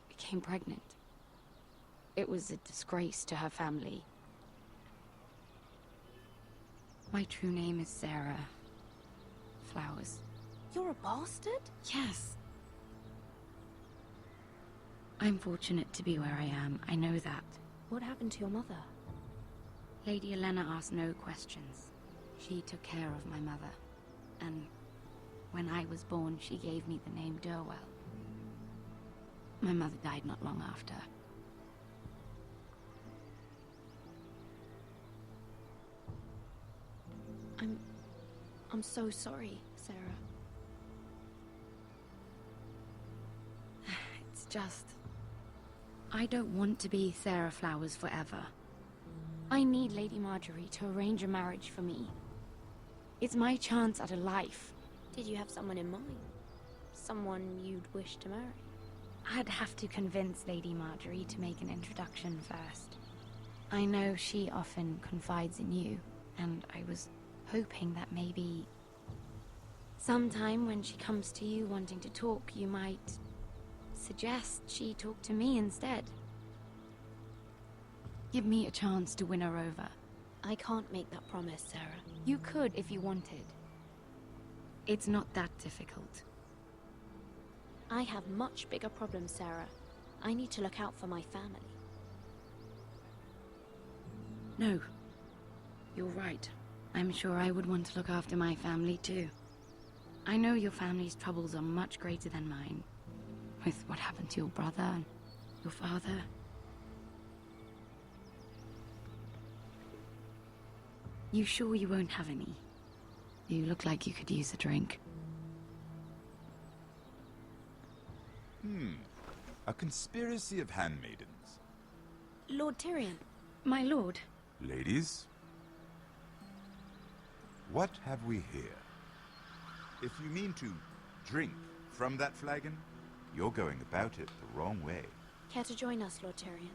became pregnant. It was a disgrace to her family. My true name is Sarah Flowers. You're a bastard? Yes. I'm fortunate to be where I am, I know that. What happened to your mother? Lady Olenna asked no questions. She took care of my mother. And when I was born, she gave me the name Durwell. My mother died not long after. I'm so sorry, Sarah. It's just... I don't want to be Sarah Flowers forever. I need Lady Marjorie to arrange a marriage for me. It's my chance at a life. Did you have someone in mind? Someone you'd wish to marry? I'd have to convince Lady Marjorie to make an introduction first. I know she often confides in you, and I was hoping that maybe sometime when she comes to you wanting to talk, you might suggest she talk to me instead. Give me a chance to win her over. I can't make that promise, Sarah. You could if you wanted. It's not that difficult. I have much bigger problems, Sarah. I need to look out for my family. No. You're right. I'm sure I would want to look after my family too. I know your family's troubles are much greater than mine. With what happened to your brother and your father. You sure you won't have any? You look like you could use a drink. A conspiracy of handmaidens. Lord Tyrion. My lord. Ladies, what have we here? If you mean to drink from that flagon, you're going about it the wrong way. Care to join us, Lord Tyrion?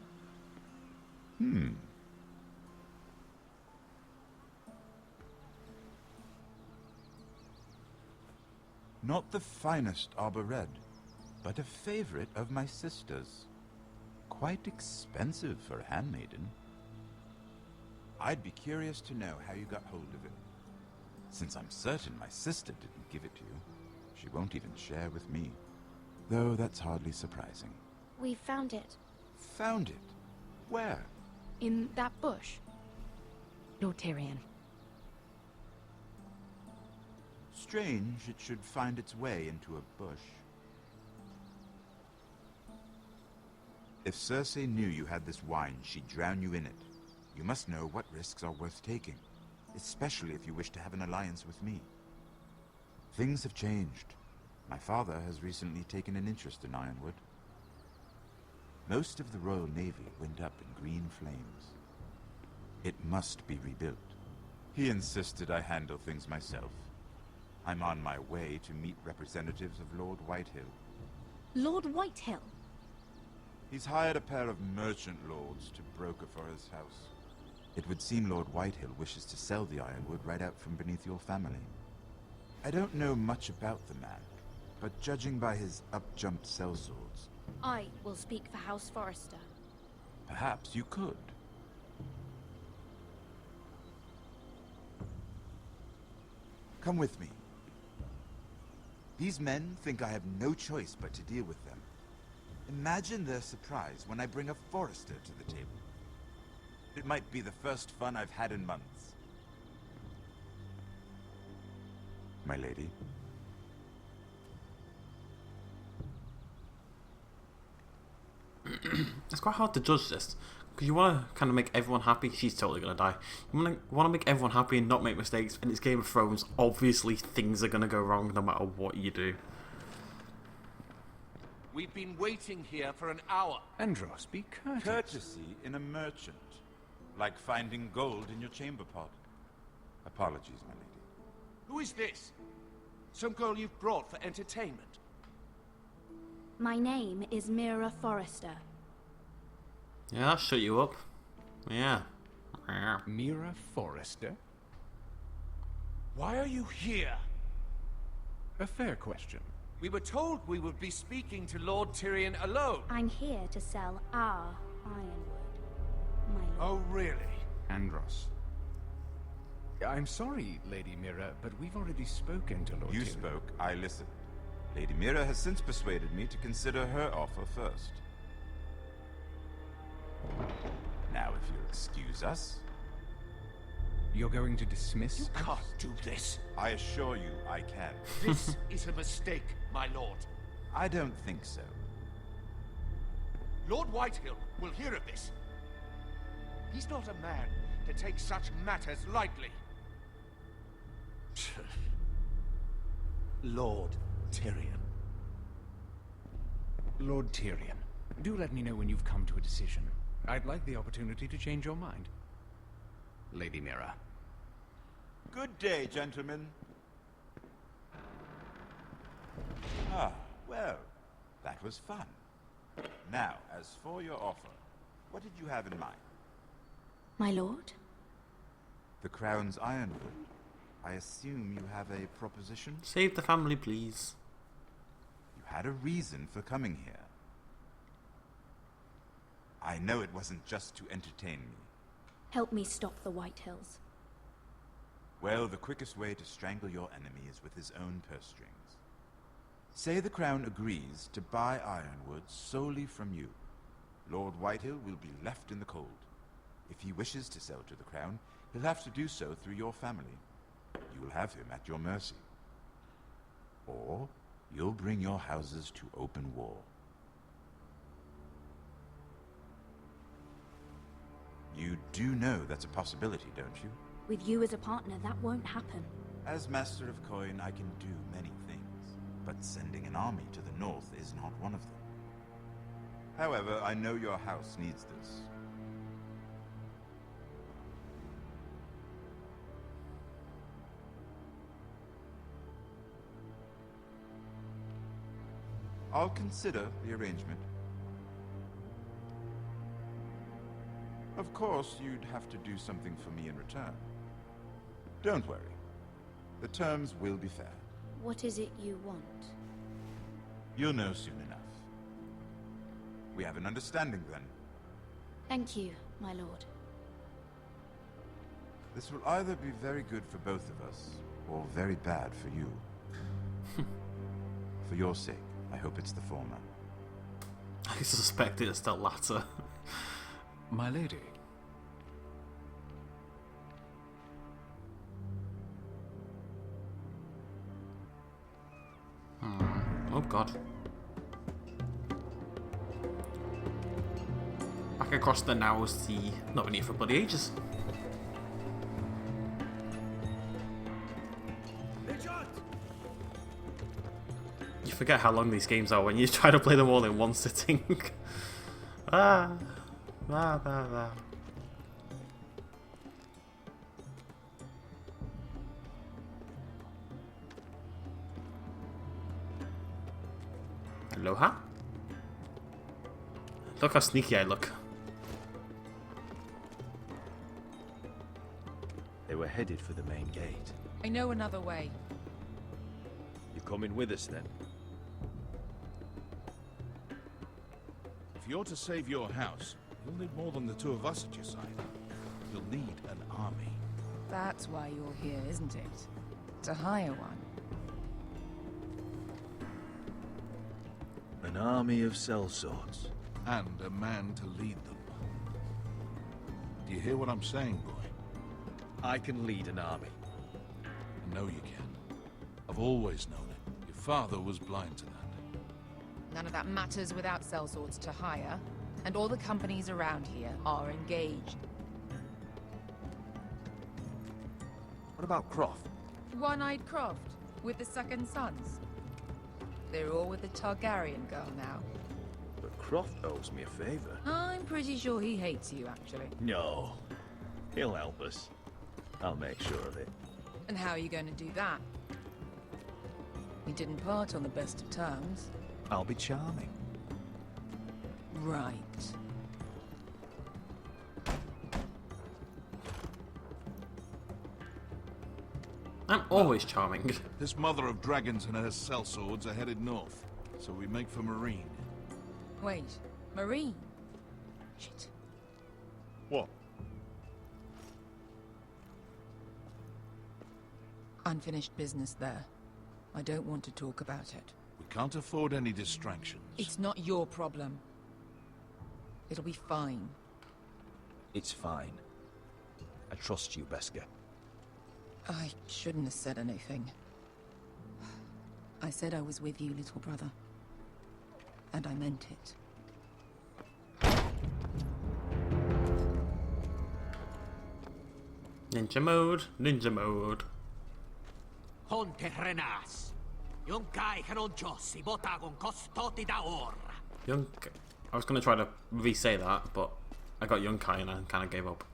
Not the finest arbor red, but a favorite of my sister's. Quite expensive for a handmaiden. I'd be curious to know how you got hold of it. Since I'm certain my sister didn't give it to you, she won't even share with me. Though that's hardly surprising. We found it. Found it? Where? In that bush. Lord Tyrion. Strange it should find its way into a bush. If Cersei knew you had this wine, she'd drown you in it. You must know what risks are worth taking, especially if you wish to have an alliance with me. Things have changed. My father has recently taken an interest in Ironwood. Most of the Royal Navy went up in green flames. It must be rebuilt. He insisted I handle things myself. I'm on my way to meet representatives of Lord Whitehill. Lord Whitehill? He's hired a pair of merchant lords to broker for his house. It would seem Lord Whitehill wishes to sell the Ironwood right out from beneath your family. I don't know much about the man, but judging by his up-jumped sellswords... I will speak for House Forrester. Perhaps you could. Come with me. These men think I have no choice but to deal with them. Imagine their surprise when I bring a Forrester to the table. It might be the first fun I've had in months. My lady. It's quite hard to judge this, because you want to kind of make everyone happy. She's totally going to die. You want to make everyone happy and not make mistakes, and it's Game of Thrones. Obviously, things are going to go wrong no matter what you do. We've been waiting here for an hour. Andros, be courteous. Courtesy in a merchant. Like finding gold in your chamber pot. Apologies, my lady. Who is this? Some girl you've brought for entertainment? My name is Mira Forrester. Yeah, I'll shut you up. Yeah. Mira Forrester? Why are you here? A fair question. We were told we would be speaking to Lord Tyrion alone. I'm here to sell our Ironwood, my lord. Oh, really? Andros. I'm sorry, Lady Mira, but we've already spoken to Lord You Tyrion. spoke, I listened. Lady Mira has since persuaded me to consider her offer first. Now, if you'll excuse us... You're going to dismiss? You can't do this. I assure you, I can. This is a mistake, my lord. I don't think so. Lord Whitehill will hear of this. He's not a man to take such matters lightly. Lord Tyrion. Lord Tyrion, do let me know when you've come to a decision. I'd like the opportunity to change your mind. Lady Mira. Good day, gentlemen. Ah, well, that was fun. Now, as for your offer, what did you have in mind? My lord? The Crown's Ironwood. I assume you have a proposition? Save the family, please. You had a reason for coming here. I know it wasn't just to entertain me. Help me stop the Whitehills. Well, the quickest way to strangle your enemy is with his own purse strings. Say the Crown agrees to buy Ironwood solely from you. Lord Whitehill will be left in the cold. If he wishes to sell to the Crown, he'll have to do so through your family. You will have him at your mercy. Or you'll bring your houses to open war. You do know that's a possibility, don't you? With you as a partner, that won't happen. As Master of Coin, I can do many things, but sending an army to the north is not one of them. However, I know your house needs this. I'll consider the arrangement. Of course, you'd have to do something for me in return. Don't worry. The terms will be fair. What is it you want? You'll know soon enough. We have an understanding then. Thank you, my lord. This will either be very good for both of us, or very bad for you. For your sake, I hope it's the former. I suspect it's the latter. My lady. Oh god. Back across the narrow sea. Not been here for bloody ages. You forget how long these games are when you try to play them all in one sitting. Hello, Aloha? Look how sneaky I look. They were headed for the main gate. I know another way. You're coming with us then? If you're to save your house, you'll need more than the two of us at your side. You'll need an army. That's why you're here, isn't it? To hire one. An army of sellswords. And a man to lead them. Do you hear what I'm saying, boy? I can lead an army. I know you can. I've always known it. Your father was blind to that. None of that matters without sellswords to hire, and all the companies around here are engaged. What about Croft? One-eyed Croft, with the second sons. They're all with the Targaryen girl now. But Croft owes me a favor. I'm pretty sure he hates you, actually. No. He'll help us. I'll make sure of it. And how are you going to do that? We didn't part on the best of terms. I'll be charming. Right. I'm always charming. This mother of dragons and her sellswords are headed north, so we make for Marine. Wait, Marine? Shit. What? Unfinished business there. I don't want to talk about it. We can't afford any distractions. It's not your problem. It'll be fine. It's fine. I trust you, Beskar. I shouldn't have said anything. I said I was with you, little brother. And I meant it. Ninja mode, ninja mode. Honte renas. Yunkai Heronjosi Botagon Costoti da Or. I was going to try to re-say that, but I got Yunkai and I kind of gave up.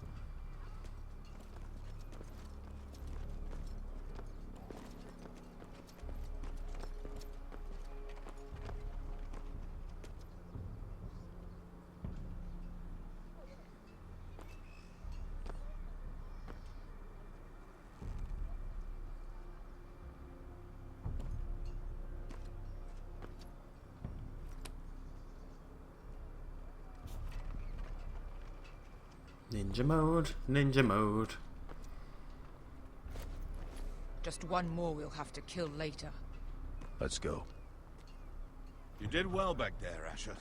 Ninja mode, ninja mode. Just one more we'll have to kill later. Let's go. You did well back there, Asher.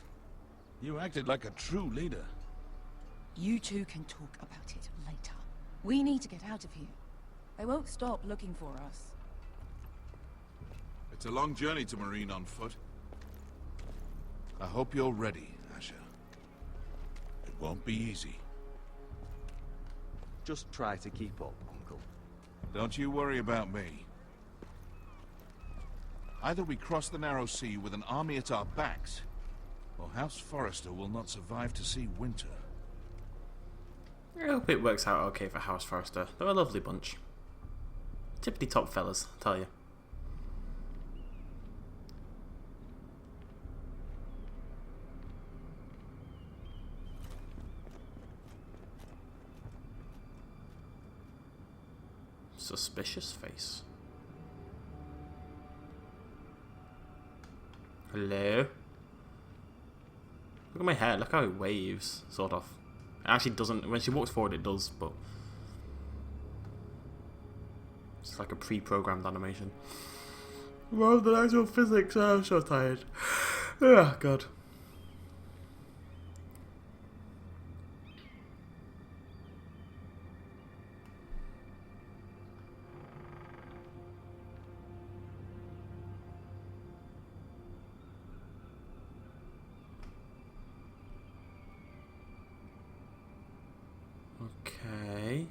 You acted like a true leader. You two can talk about it later. We need to get out of here. They won't stop looking for us. It's a long journey to Marine on foot. I hope you're ready, Asher. It won't be easy. Just try to keep up, Uncle. Don't you worry about me. Either we cross the narrow sea with an army at our backs, or House Forrester will not survive to see winter. I hope it works out okay for House Forrester. They're a lovely bunch. Tippity top fellas, I tell you. Suspicious face. Hello? Look at my hair, look how it waves, sort of. It actually doesn't, when she walks forward it does, but it's like a pre-programmed animation. Rather than actual physics, I'm so tired. Oh god. Okay.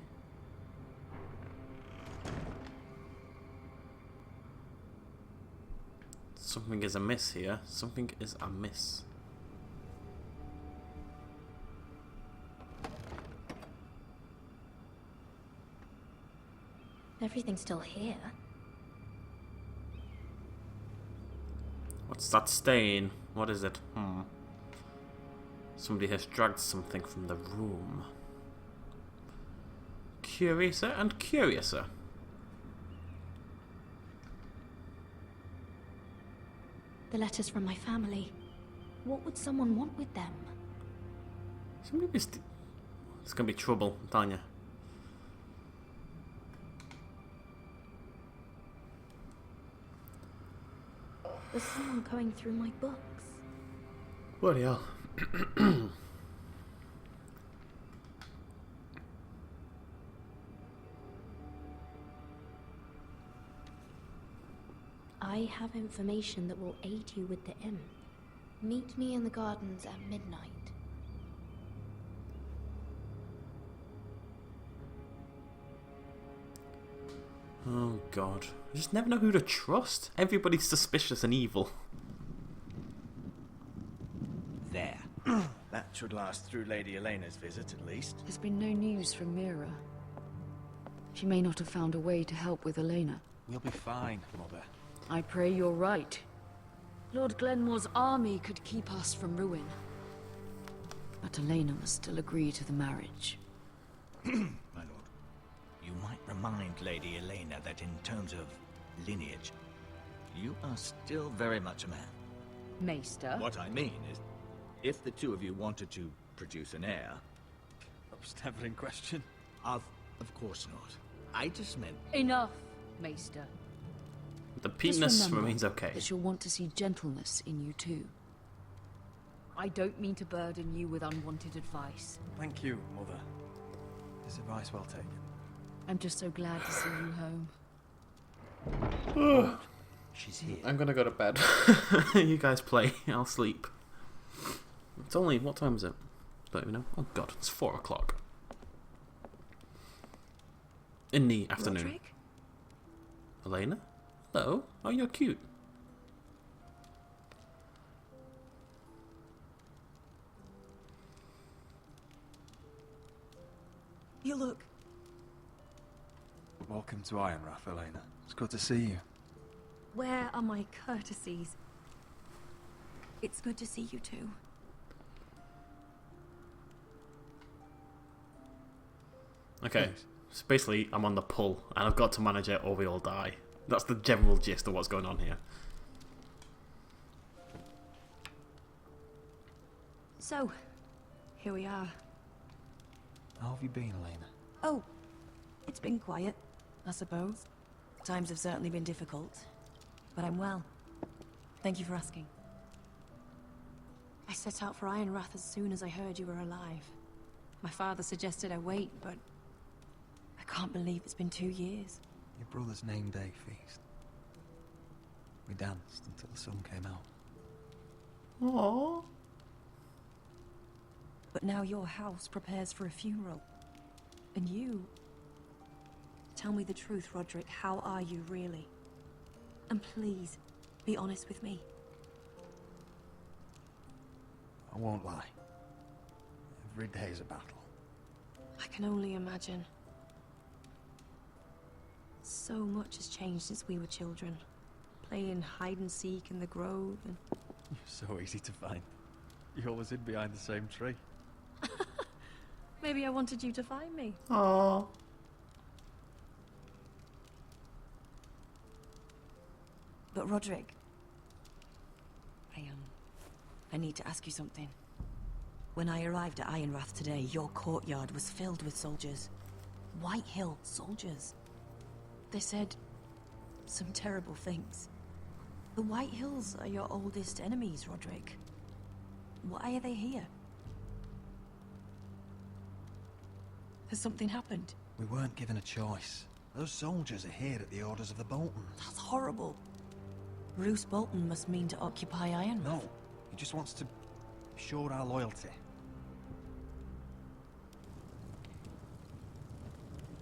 Something is amiss here. Something is amiss. Everything's still here. What's that stain? What is it? Somebody has dragged something from the room. Curiouser and curiouser. The letters from my family. What would someone want with them? It's gonna be trouble, I'm telling you. Was someone going through my books? Bloody hell. I have information that will aid you with the inn. Meet me in the gardens at midnight. Oh god. I just never know who to trust. Everybody's suspicious and evil. There. That should last through Lady Elena's visit, at least. There's been no news from Mira. She may not have found a way to help with Elena. We'll be fine, Mother. I pray you're right. Lord Glenmore's army could keep us from ruin. But Elena must still agree to the marriage. My lord, you might remind Lady Elena that in terms of lineage, you are still very much a man. Maester? What I mean is, if the two of you wanted to produce an heir... That was never in question. Of course not. I just meant... Enough, Maester. The Just penis remember remains okay. that you'll want to see gentleness in you too. I don't mean to burden you with unwanted advice. Thank you, Mother. This advice well taken. I'm just so glad to see you home. She's here. I'm gonna go to bed. You guys play. I'll sleep. It's only... What time is it? Don't even know. Oh god, it's 4 o'clock. In the afternoon. Rodrik? Elena? Hello? Oh, you're cute. You look... Welcome to Ironrath, Elena. It's good to see you. Where are my courtesies? It's good to see you too. Okay, so basically I'm on the pull and I've got to manage it or we all die. That's the general gist of what's going on here. So, here we are. How have you been, Elena? Oh, it's been quiet, I suppose. Times have certainly been difficult, but I'm well. Thank you for asking. I set out for Ironrath as soon as I heard you were alive. My father suggested I wait, but I can't believe it's been 2 years. Your brother's name day feast. We danced until the sun came out. Aww. But now your house prepares for a funeral. And you... Tell me the truth, Rodrik. How are you, really? And please, be honest with me. I won't lie. Every day is a battle. I can only imagine. So much has changed since we were children. Playing hide and seek in the grove and... You're so easy to find. You always hid behind the same tree. Maybe I wanted you to find me. Aww. But Rodrik... I need to ask you something. When I arrived at Ironrath today, your courtyard was filled with soldiers. White Hill soldiers. They said some terrible things. The White Hills are your oldest enemies, Rodrik. Why are they here? Has something happened? We weren't given a choice. Those soldiers are here at the orders of the Boltons. That's horrible. Roose Bolton must mean to occupy Ironrath. No, he just wants to assure our loyalty.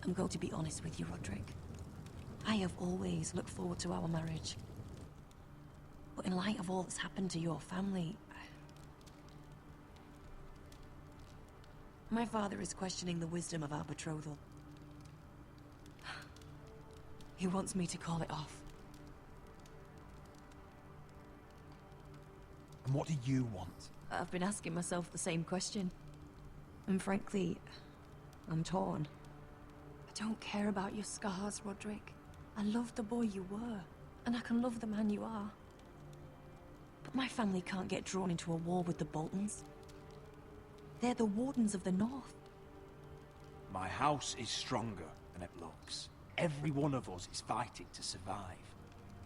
I'm going to be honest with you, Rodrik. I have always looked forward to our marriage. But in light of all that's happened to your family... My father is questioning the wisdom of our betrothal. He wants me to call it off. And what do you want? I've been asking myself the same question. And frankly, I'm torn. I don't care about your scars, Rodrik. I love the boy you were, and I can love the man you are. But my family can't get drawn into a war with the Boltons. They're the Wardens of the North. My house is stronger than it looks. Every one of us is fighting to survive,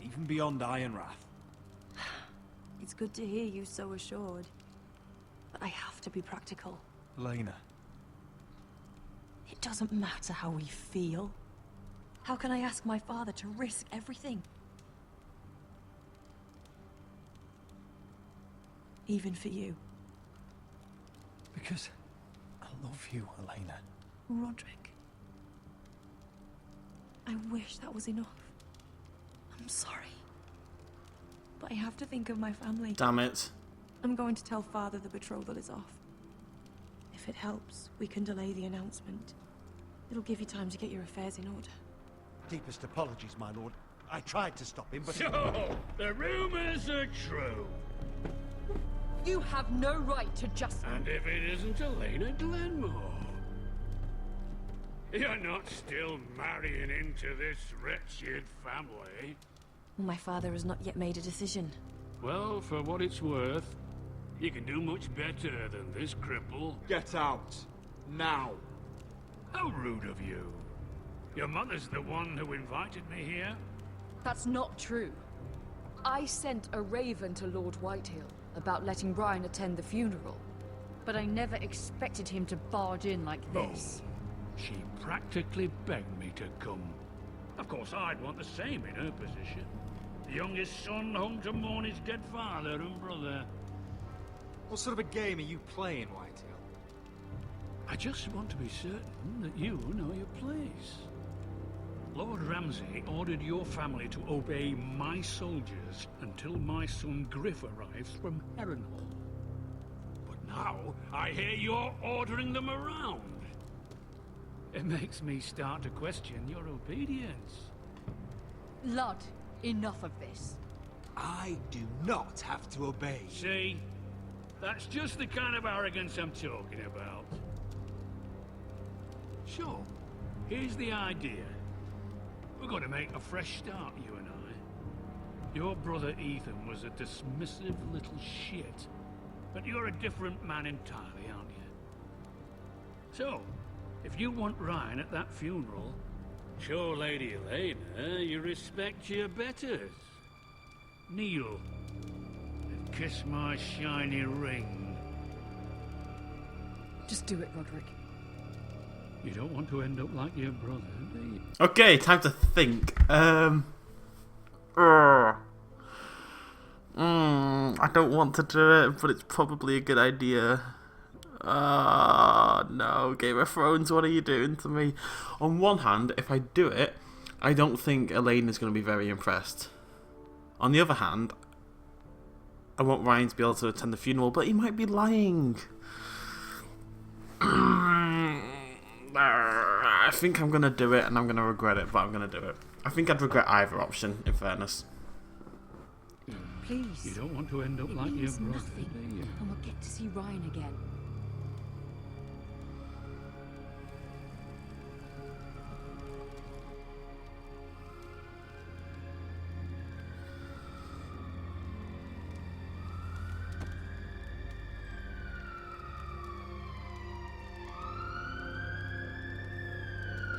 even beyond Ironrath. It's good to hear you so assured. But I have to be practical. Elena. It doesn't matter how we feel. How can I ask my father to risk everything? Even for you. Because I love you, Elena. Rodrik. I wish that was enough. I'm sorry. But I have to think of my family. Damn it. I'm going to tell Father the betrothal is off. If it helps, we can delay the announcement. It'll give you time to get your affairs in order. Deepest apologies, my lord. I tried to stop him, but... So, the rumors are true. You have no right to just... And if it isn't Elena Glenmore? You're not still marrying into this wretched family? Well, my father has not yet made a decision. Well, for what it's worth, you can do much better than this cripple. Get out. Now. How rude of you. Your mother's the one who invited me here? That's not true. I sent a raven to Lord Whitehill about letting Brian attend the funeral. But I never expected him to barge in like this. Oh, she practically begged me to come. Of course, I'd want the same in her position. The youngest son home to mourn his dead father and brother. What sort of a game are you playing, Whitehill? I just want to be certain that you know your place. Lord Ramsay ordered your family to obey my soldiers until my son Griff arrives from Harrenhal. But now, I hear you're ordering them around. It makes me start to question your obedience. Lud, enough of this. I do not have to obey. See? That's just the kind of arrogance I'm talking about. So, here's the idea. We're going to make a fresh start, you and I. Your brother Ethan was a dismissive little shit. But you're a different man entirely, aren't you? So, if you want Ryan at that funeral, show Lady Elena you respect your betters. Kneel and kiss my shiny ring. Just do it, Rodrik. You don't want to end up like your brother, do you? Okay, time to think. I don't want to do it, but it's probably a good idea. No, Game of Thrones, what are you doing to me? On one hand, if I do it, I don't think Elaine is going to be very impressed. On the other hand, I want Ryan to be able to attend the funeral, but he might be lying. I think I'm going to do it, and I'm going to regret it, but I'm going to do it. I think I'd regret either option, in fairness. Please. You don't want to end up like your brother, do you? And we'll get to see Ryan again.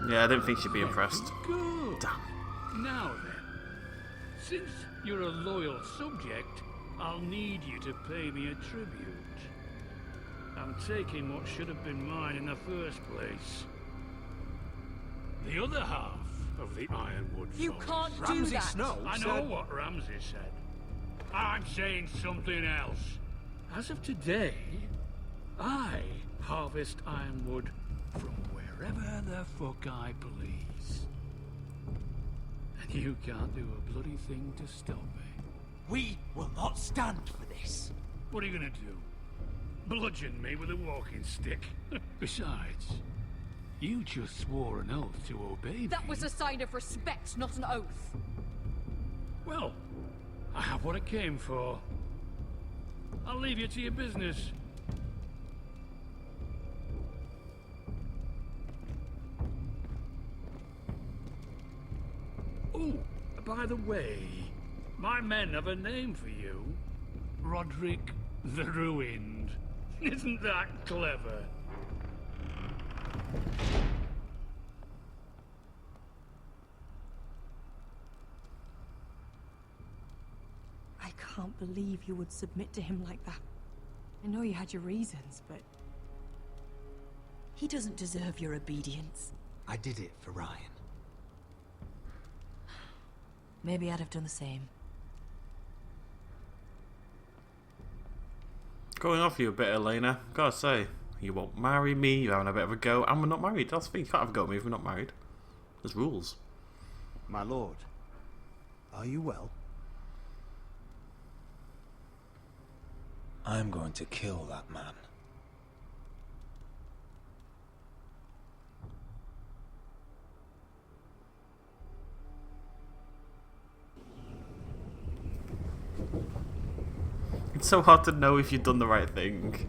Yeah, I don't think she'd be impressed. Good. Damn. Now then, since you're a loyal subject, I'll need you to pay me a tribute. I'm taking what should have been mine in the first place. The other half of the Ironwood You forest. can't do Ramsay that. Snow I know said... what Ramsay said. I'm saying something else. As of today, I harvest Ironwood from wherever the fuck I please. And you can't do a bloody thing to stop me. We will not stand for this. What are you gonna do? Bludgeon me with a walking stick? Besides, you just swore an oath to obey me. That was a sign of respect, not an oath. Well, I have what I came for. I'll leave you to your business. Oh, by the way, my men have a name for you. Rodrik the Ruined. Isn't that clever? I can't believe you would submit to him like that. I know you had your reasons, but... he doesn't deserve your obedience. I did it for Ryan. Maybe I'd have done the same. Going off you a bit, Elena. Gotta say, you won't marry me, you're having a bit of a go, and we're not married. That's the thing, you can't have a go at me if we're not married. There's rules. My lord, are you well? I'm going to kill that man. so hard to know if you've done the right thing.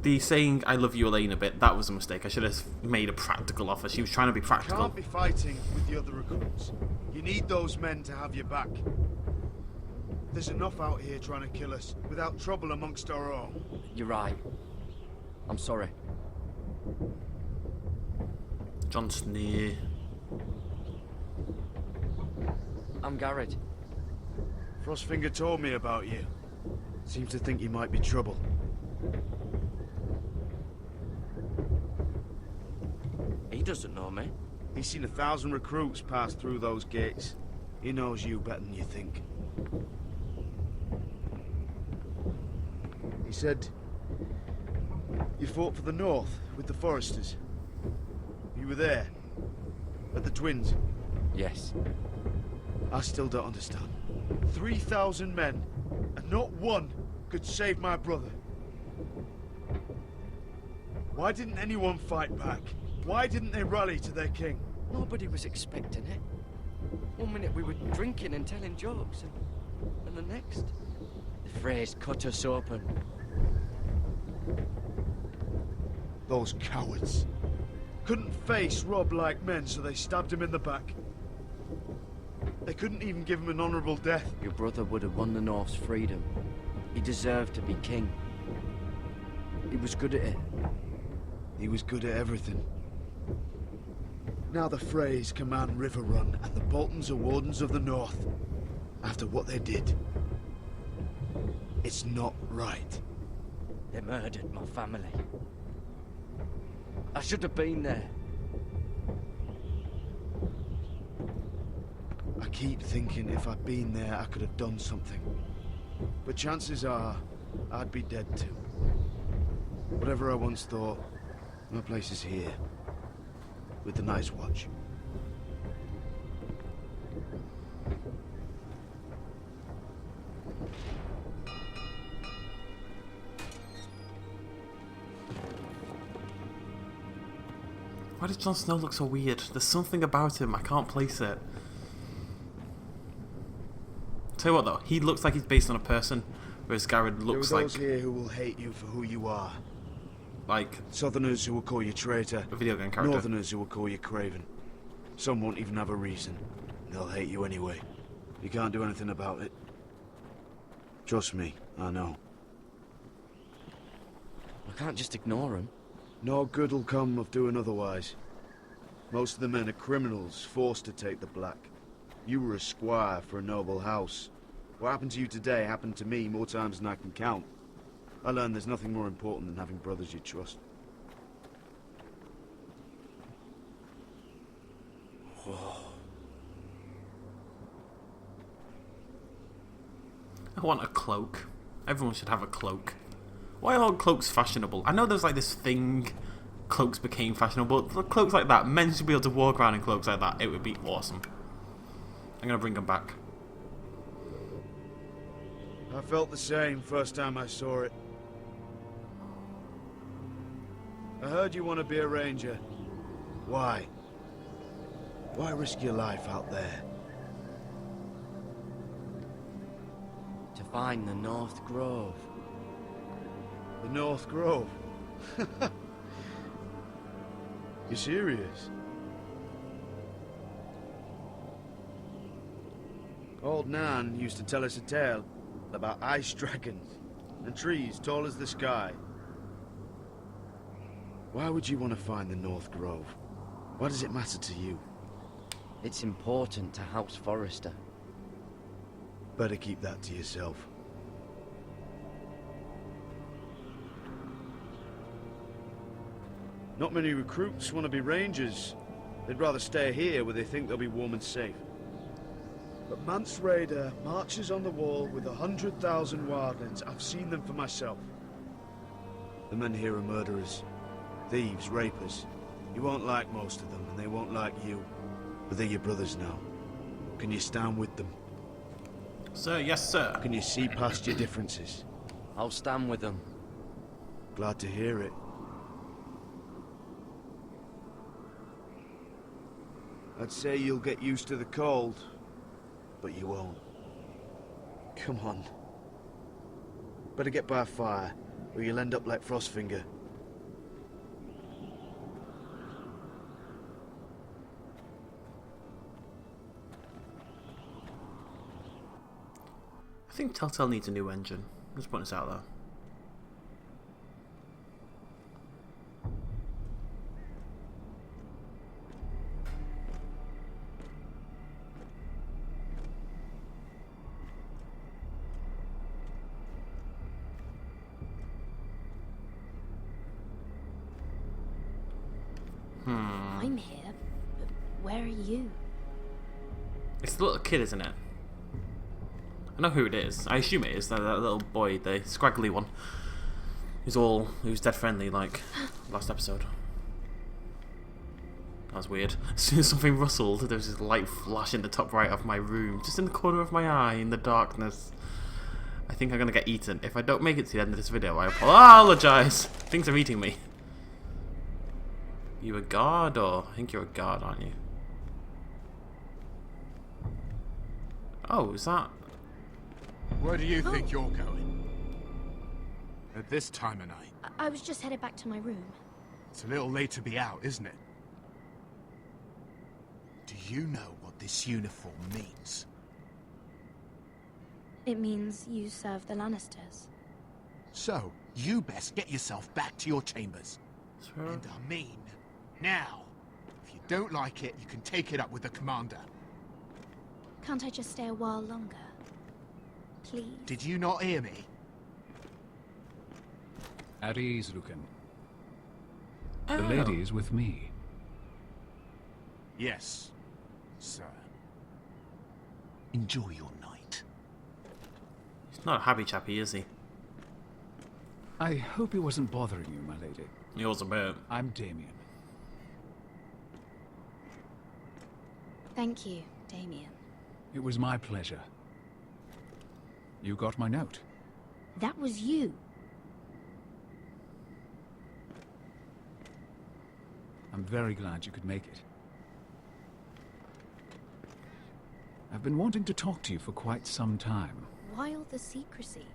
The saying "I love you, Elena" bit, that was a mistake. I should have made a practical offer. She was trying to be You practical. can't be fighting with the other recruits. You need those men to have your back. There's enough out here trying to kill us without trouble amongst our own. You're right. I'm sorry. Jon Snow. I'm Gared. Frostfinger told me about you. Seems to think you might be trouble. He doesn't know me. He's seen 1,000 recruits pass through those gates. He knows you better than you think. He said you fought for the North with the Forresters. You were there, at the Twins. Yes. I still don't understand. 3,000 men, and not one could save my brother. Why didn't anyone fight back? Why didn't they rally to their king? Nobody was expecting it. One minute we were drinking and telling jokes, and the next, the Freys cut us open. Those cowards. Couldn't face Rob like men, so they stabbed him in the back. They couldn't even give him an honorable death. Your brother would have won the North's freedom. He deserved to be king. He was good at it. He was good at everything. Now the Freys command Riverrun, and the Boltons are Wardens of the North. After what they did. It's not right. They murdered my family. I should have been there. I keep thinking if I'd been there, I could have done something. But chances are, I'd be dead too. Whatever I once thought, my place is here. With the Night's Watch. Why does Jon Snow look so weird? There's something about him, I can't place it. Tell you what though, he looks like he's based on a person, whereas Gared looks there are like... those here who will hate you for who you are. Like... Southerners who will call you traitor. A video game character. Northerners who will call you craven. Some won't even have a reason. They'll hate you anyway. You can't do anything about it. Trust me, I know. I can't just ignore him. No good will come of doing otherwise. Most of the men are criminals, forced to take the black. You were a squire for a noble house. What happened to you today happened to me more times than I can count. I learned there's nothing more important than having brothers you trust. Whoa. I want a cloak. Everyone should have a cloak. Why are cloaks fashionable? I know there's like this thing, cloaks became fashionable, but cloaks like that, men should be able to walk around in cloaks like that. It would be awesome. I'm gonna bring them back. I felt the same first time I saw it. I heard you want to be a ranger. Why? Why risk your life out there? To find the North Grove. The North Grove? You serious? Old Nan used to tell us a tale about ice dragons and trees tall as the sky. Why would you want to find the North Grove? Why does it matter to you? It's important to House Forrester. Better keep that to yourself. Not many recruits want to be rangers. They'd rather stay here where they think they'll be warm and safe. But Mance Rayder marches on the wall with 100,000 wildlings. I've seen them for myself. The men here are murderers, thieves, rapers. You won't like most of them, and they won't like you. But they're your brothers now. Can you stand with them? Sir, yes sir. Can you see past your differences? I'll stand with them. Glad to hear it. I'd say you'll get used to the cold, but you won't. Come on, Better get by a fire, or you'll end up like Frostfinger. I think Telltale needs a new engine. Just putting this out there. I'm here, but where are you? It's the little kid, isn't it? I know who it is. I assume it is that little boy, the scraggly one, who's dead friendly like last episode. That was weird. As soon as something rustled, there was this light flash in the top right of my room, just in the corner of my eye, in the darkness. I think I'm gonna get eaten. If I don't make it to the end of this video, I apologize. Things are eating me. You a guard, or I think you're a guard, aren't you? Oh, is that? Where do you think you're going? At this time of night? I was just headed back to my room. It's a little late to be out, isn't it? Do you know what this uniform means? It means you serve the Lannisters. So, you best get yourself back to your chambers. Sure. And I mean, now. If you don't like it, you can take it up with the commander. Can't I just stay a while longer? Please? Did you not hear me? At ease, Lucan. Oh. The lady is with me. Yes, sir. Enjoy your night. He's not a happy chappy, is he? I hope he wasn't bothering you, my lady. He was a bit. I'm Damien. Thank you, Damien. It was my pleasure. You got my note. That was you. I'm very glad you could make it. I've been wanting to talk to you for quite some time. Why all the secrecy?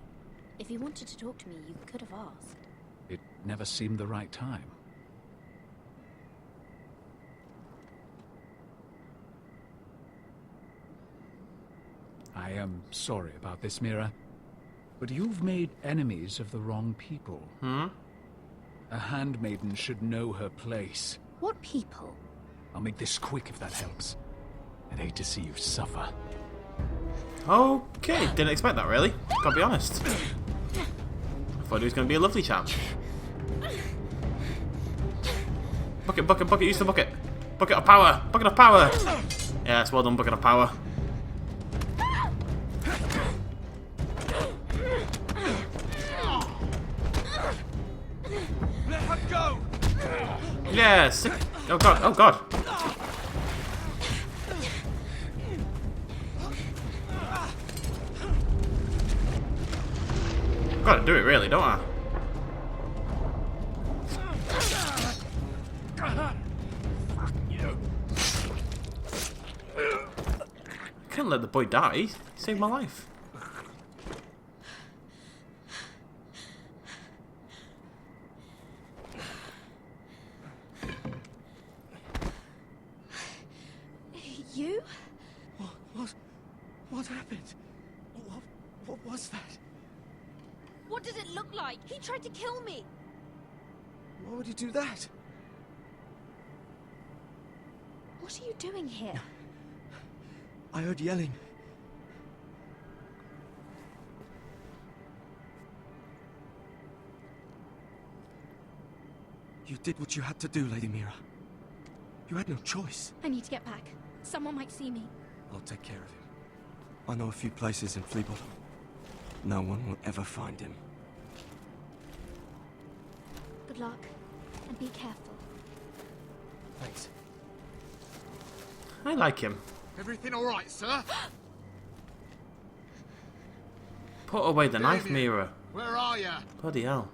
If you wanted to talk to me, you could have asked. It never seemed the right time. I am sorry about this, Mira, but you've made enemies of the wrong people. A handmaiden should know her place. What people? I'll make this quick if that helps. I'd hate to see you suffer. Okay, didn't expect that really. Gotta be honest. I thought he was gonna be a lovely chap. Bucket, bucket, bucket, use the bucket. Bucket of power! Bucket of power! Yes, well done, bucket of power. Let her go! Yes! Oh god, oh god! I've gotta do it really, don't I? I can't let the boy die. He saved my life. You? What happened? What was that? What did it look like? He tried to kill me. Why would he do that? What are you doing here? I heard yelling. You did what you had to do, Lady Mira. You had no choice. I need to get back. Someone might see me. I'll take care of him. I know a few places in Fleabottom. No one will ever find him. Good luck, and be careful. Thanks. I like him. Everything all right, sir? Put away the knife, Damien, Mira. where are you? Bloody hell.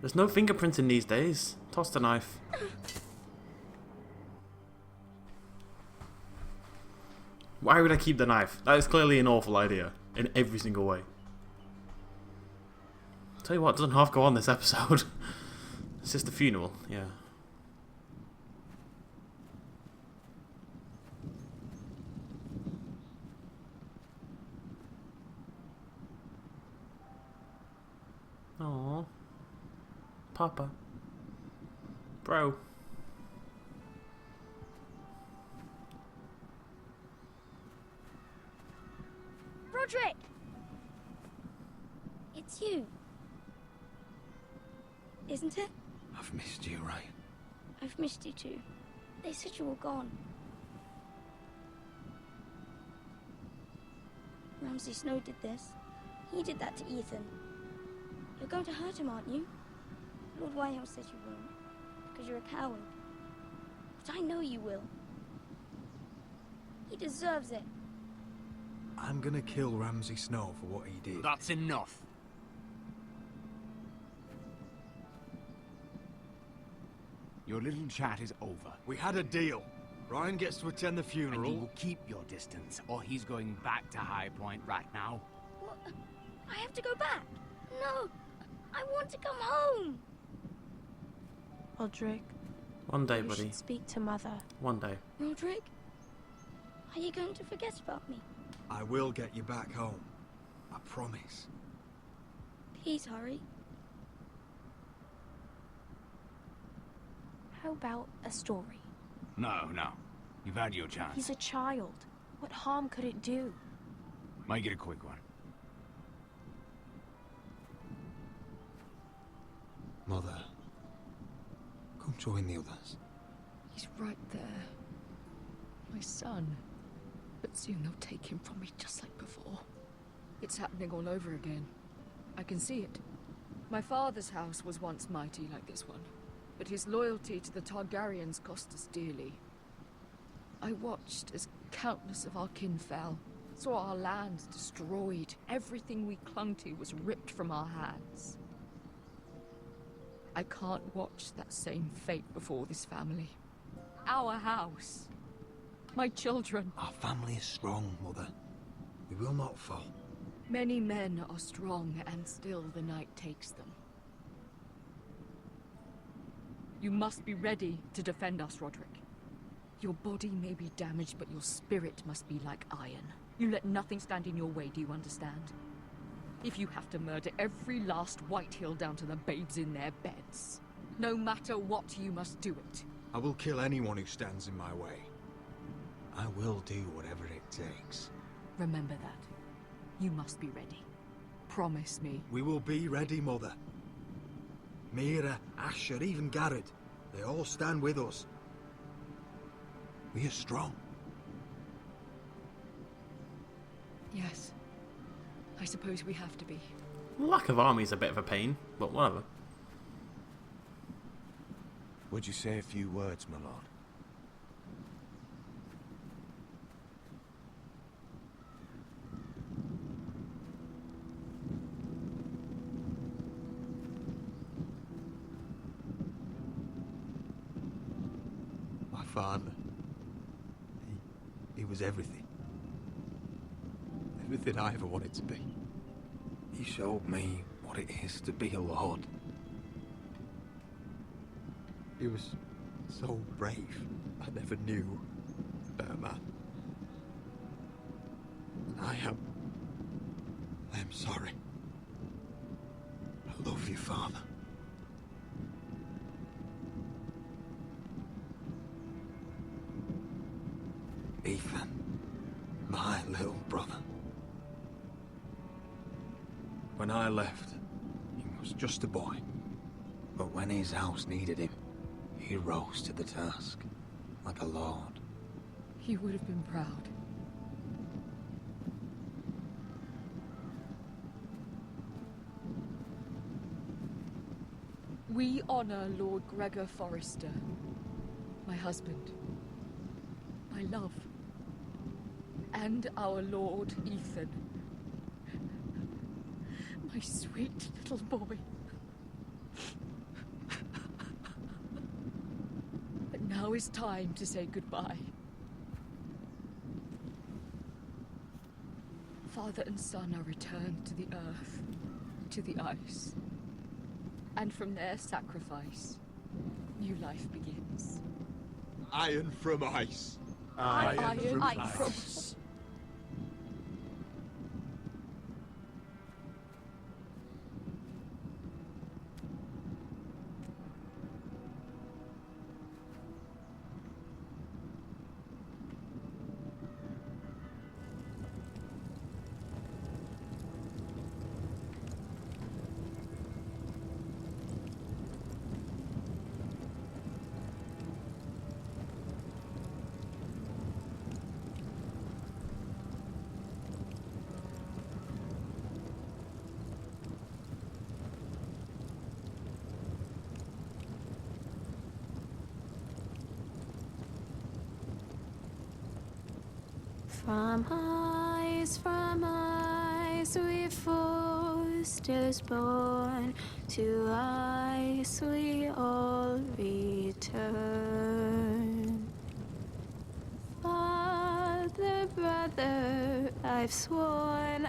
There's no fingerprinting these days. Toss the knife. Why would I keep the knife? That is clearly an awful idea in every single way. Tell you what, doesn't half go on this episode. It's just a funeral, yeah. Aww. Papa. Bro. Rodrik! It's you. Isn't it? I've missed you, right? I've missed you too. They said you were gone. Ramsay Snow did this. He did that to Ethan. You're going to hurt him, aren't you? Lord Whitehouse says you won't, because you're a coward. But I know you will. He deserves it. I'm gonna kill Ramsay Snow for what he did. That's enough. Your little chat is over. We had a deal. Ryan gets to attend the funeral. And you will keep your distance, or he's going back to High Point right now. What? I have to go back. No, I want to come home. Rodrik. One day, you buddy. Should speak to Mother. One day. Rodrik, are you going to forget about me? I will get you back home. I promise. Please hurry. How about a story? No, no. You've had your chance. He's a child. What harm could it do? Make it a quick one. Mother, come join the others. He's right there. My son. But soon they'll take him from me just like before. It's happening all over again. I can see it. My father's house was once mighty like this one, but his loyalty to the Targaryens cost us dearly. I watched as countless of our kin fell, saw our lands destroyed, everything we clung to was ripped from our hands. I can't watch that same fate before this family. Our house. My children. Our family is strong, Mother. We will not fall. Many men are strong, and still the night takes them. You must be ready to defend us, Rodrik. Your body may be damaged, but your spirit must be like iron. You let nothing stand in your way, do you understand? If you have to murder every last Whitehill down to the babes in their beds. No matter what, you must do it. I will kill anyone who stands in my way. I will do whatever it takes. Remember that. You must be ready. Promise me. We will be ready, Mother. Mira, Asher, even Gared. They all stand with us. We are strong. Yes. I suppose we have to be. Lack of army is a bit of a pain, but whatever. Would you say a few words, my lord? My father. He was everything. Everything I ever wanted to be. He showed me what it is to be a lord. He was so brave. I never knew a better man. And I am sorry. I love you, Father. Ethan, my little brother. When I left, he was just a boy. But when his house needed him, he rose to the task, like a lord. He would have been proud. We honor Lord Gregor Forrester, my husband, my love, and our Lord Ethan, my sweet little boy. But now is time to say goodbye. Father and son are returned to the earth, to the ice. And from their sacrifice, new life begins. Iron from ice. Iron from ice. From ice we Forresters born, to ice we all return. Father, brother, I've sworn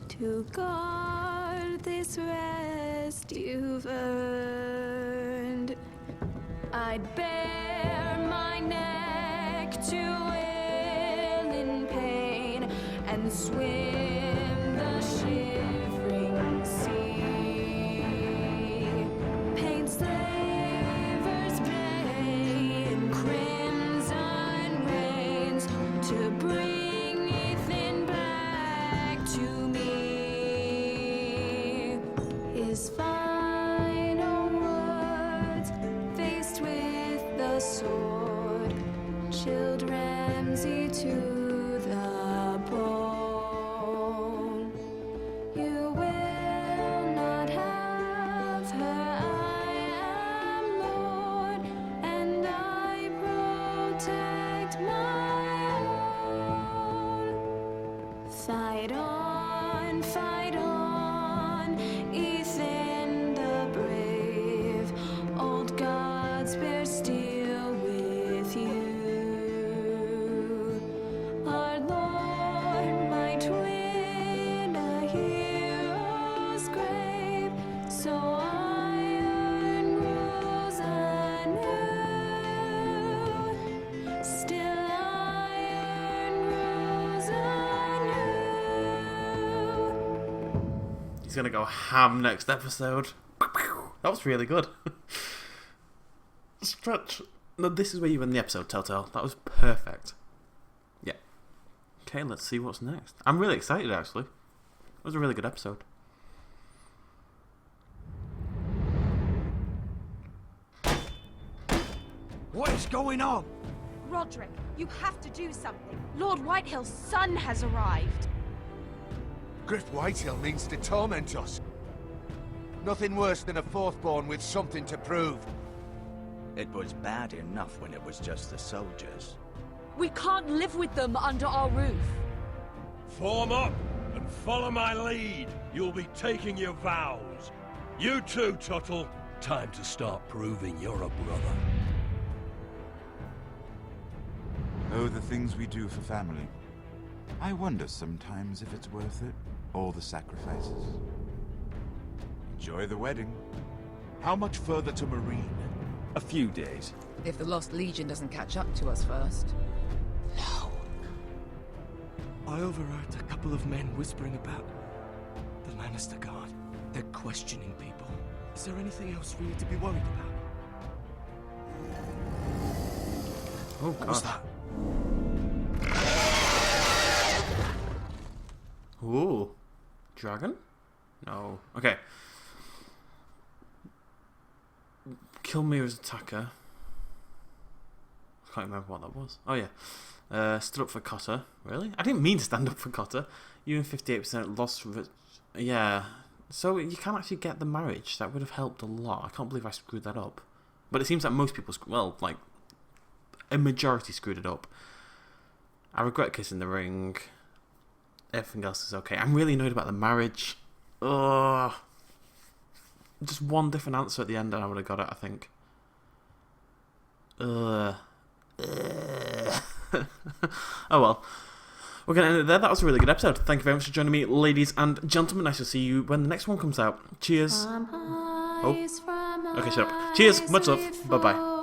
to guard this rest you've earned. I'd bare my neck to and swim the shivering sea. Paint slavers bay in crimson rains to bring Ethan back to me. His final words faced with the sword, chilled Ramsay to fight on, Ethan the brave. Old gods bear steel with you. Our Lord might win a hero's grave, so iron rules anew. Still iron rules anew. He's gonna go ham next episode. That was really good. Stretch. No, this is where you end the episode, Telltale. That was perfect. Yeah. Okay, let's see what's next. I'm really excited, actually. It was a really good episode. What is going on? Rodrik, you have to do something. Lord Whitehill's son has arrived. Griff Whitehill means to torment us. Nothing worse than a fourthborn with something to prove. It was bad enough when it was just the soldiers. We can't live with them under our roof. Form up and follow my lead. You'll be taking your vows. You too, Tuttle. Time to start proving you're a brother. Oh, the things we do for family. I wonder sometimes if it's worth it. All the sacrifices. Enjoy the wedding. How much further to Marine? A few days. If the Lost Legion doesn't catch up to us first. I overheard a couple of men whispering about the Lannister Guard. They're questioning people. Is there anything else we need to be worried about? Oh, what was that? Ooh. Dragon? No. Okay. Kill Mira's attacker. I can't remember what that was. Oh, yeah. Stood up for Cotter. Really? I didn't mean to stand up for Cotter. You and 58% lost. Yeah. So you can't actually get the marriage. That would have helped a lot. I can't believe I screwed that up. But it seems like most people, well, like, a majority screwed it up. I regret kissing the ring. Everything else is okay. I'm really annoyed about the marriage. Ugh. Just one different answer at the end and I would have got it, I think. Ugh. Oh well. we're going to end it there. That was a really good episode. Thank you very much for joining me, ladies and gentlemen. I shall see you when the next one comes out. Cheers. Oh. Okay, shut up. Cheers. Much love. Bye-bye.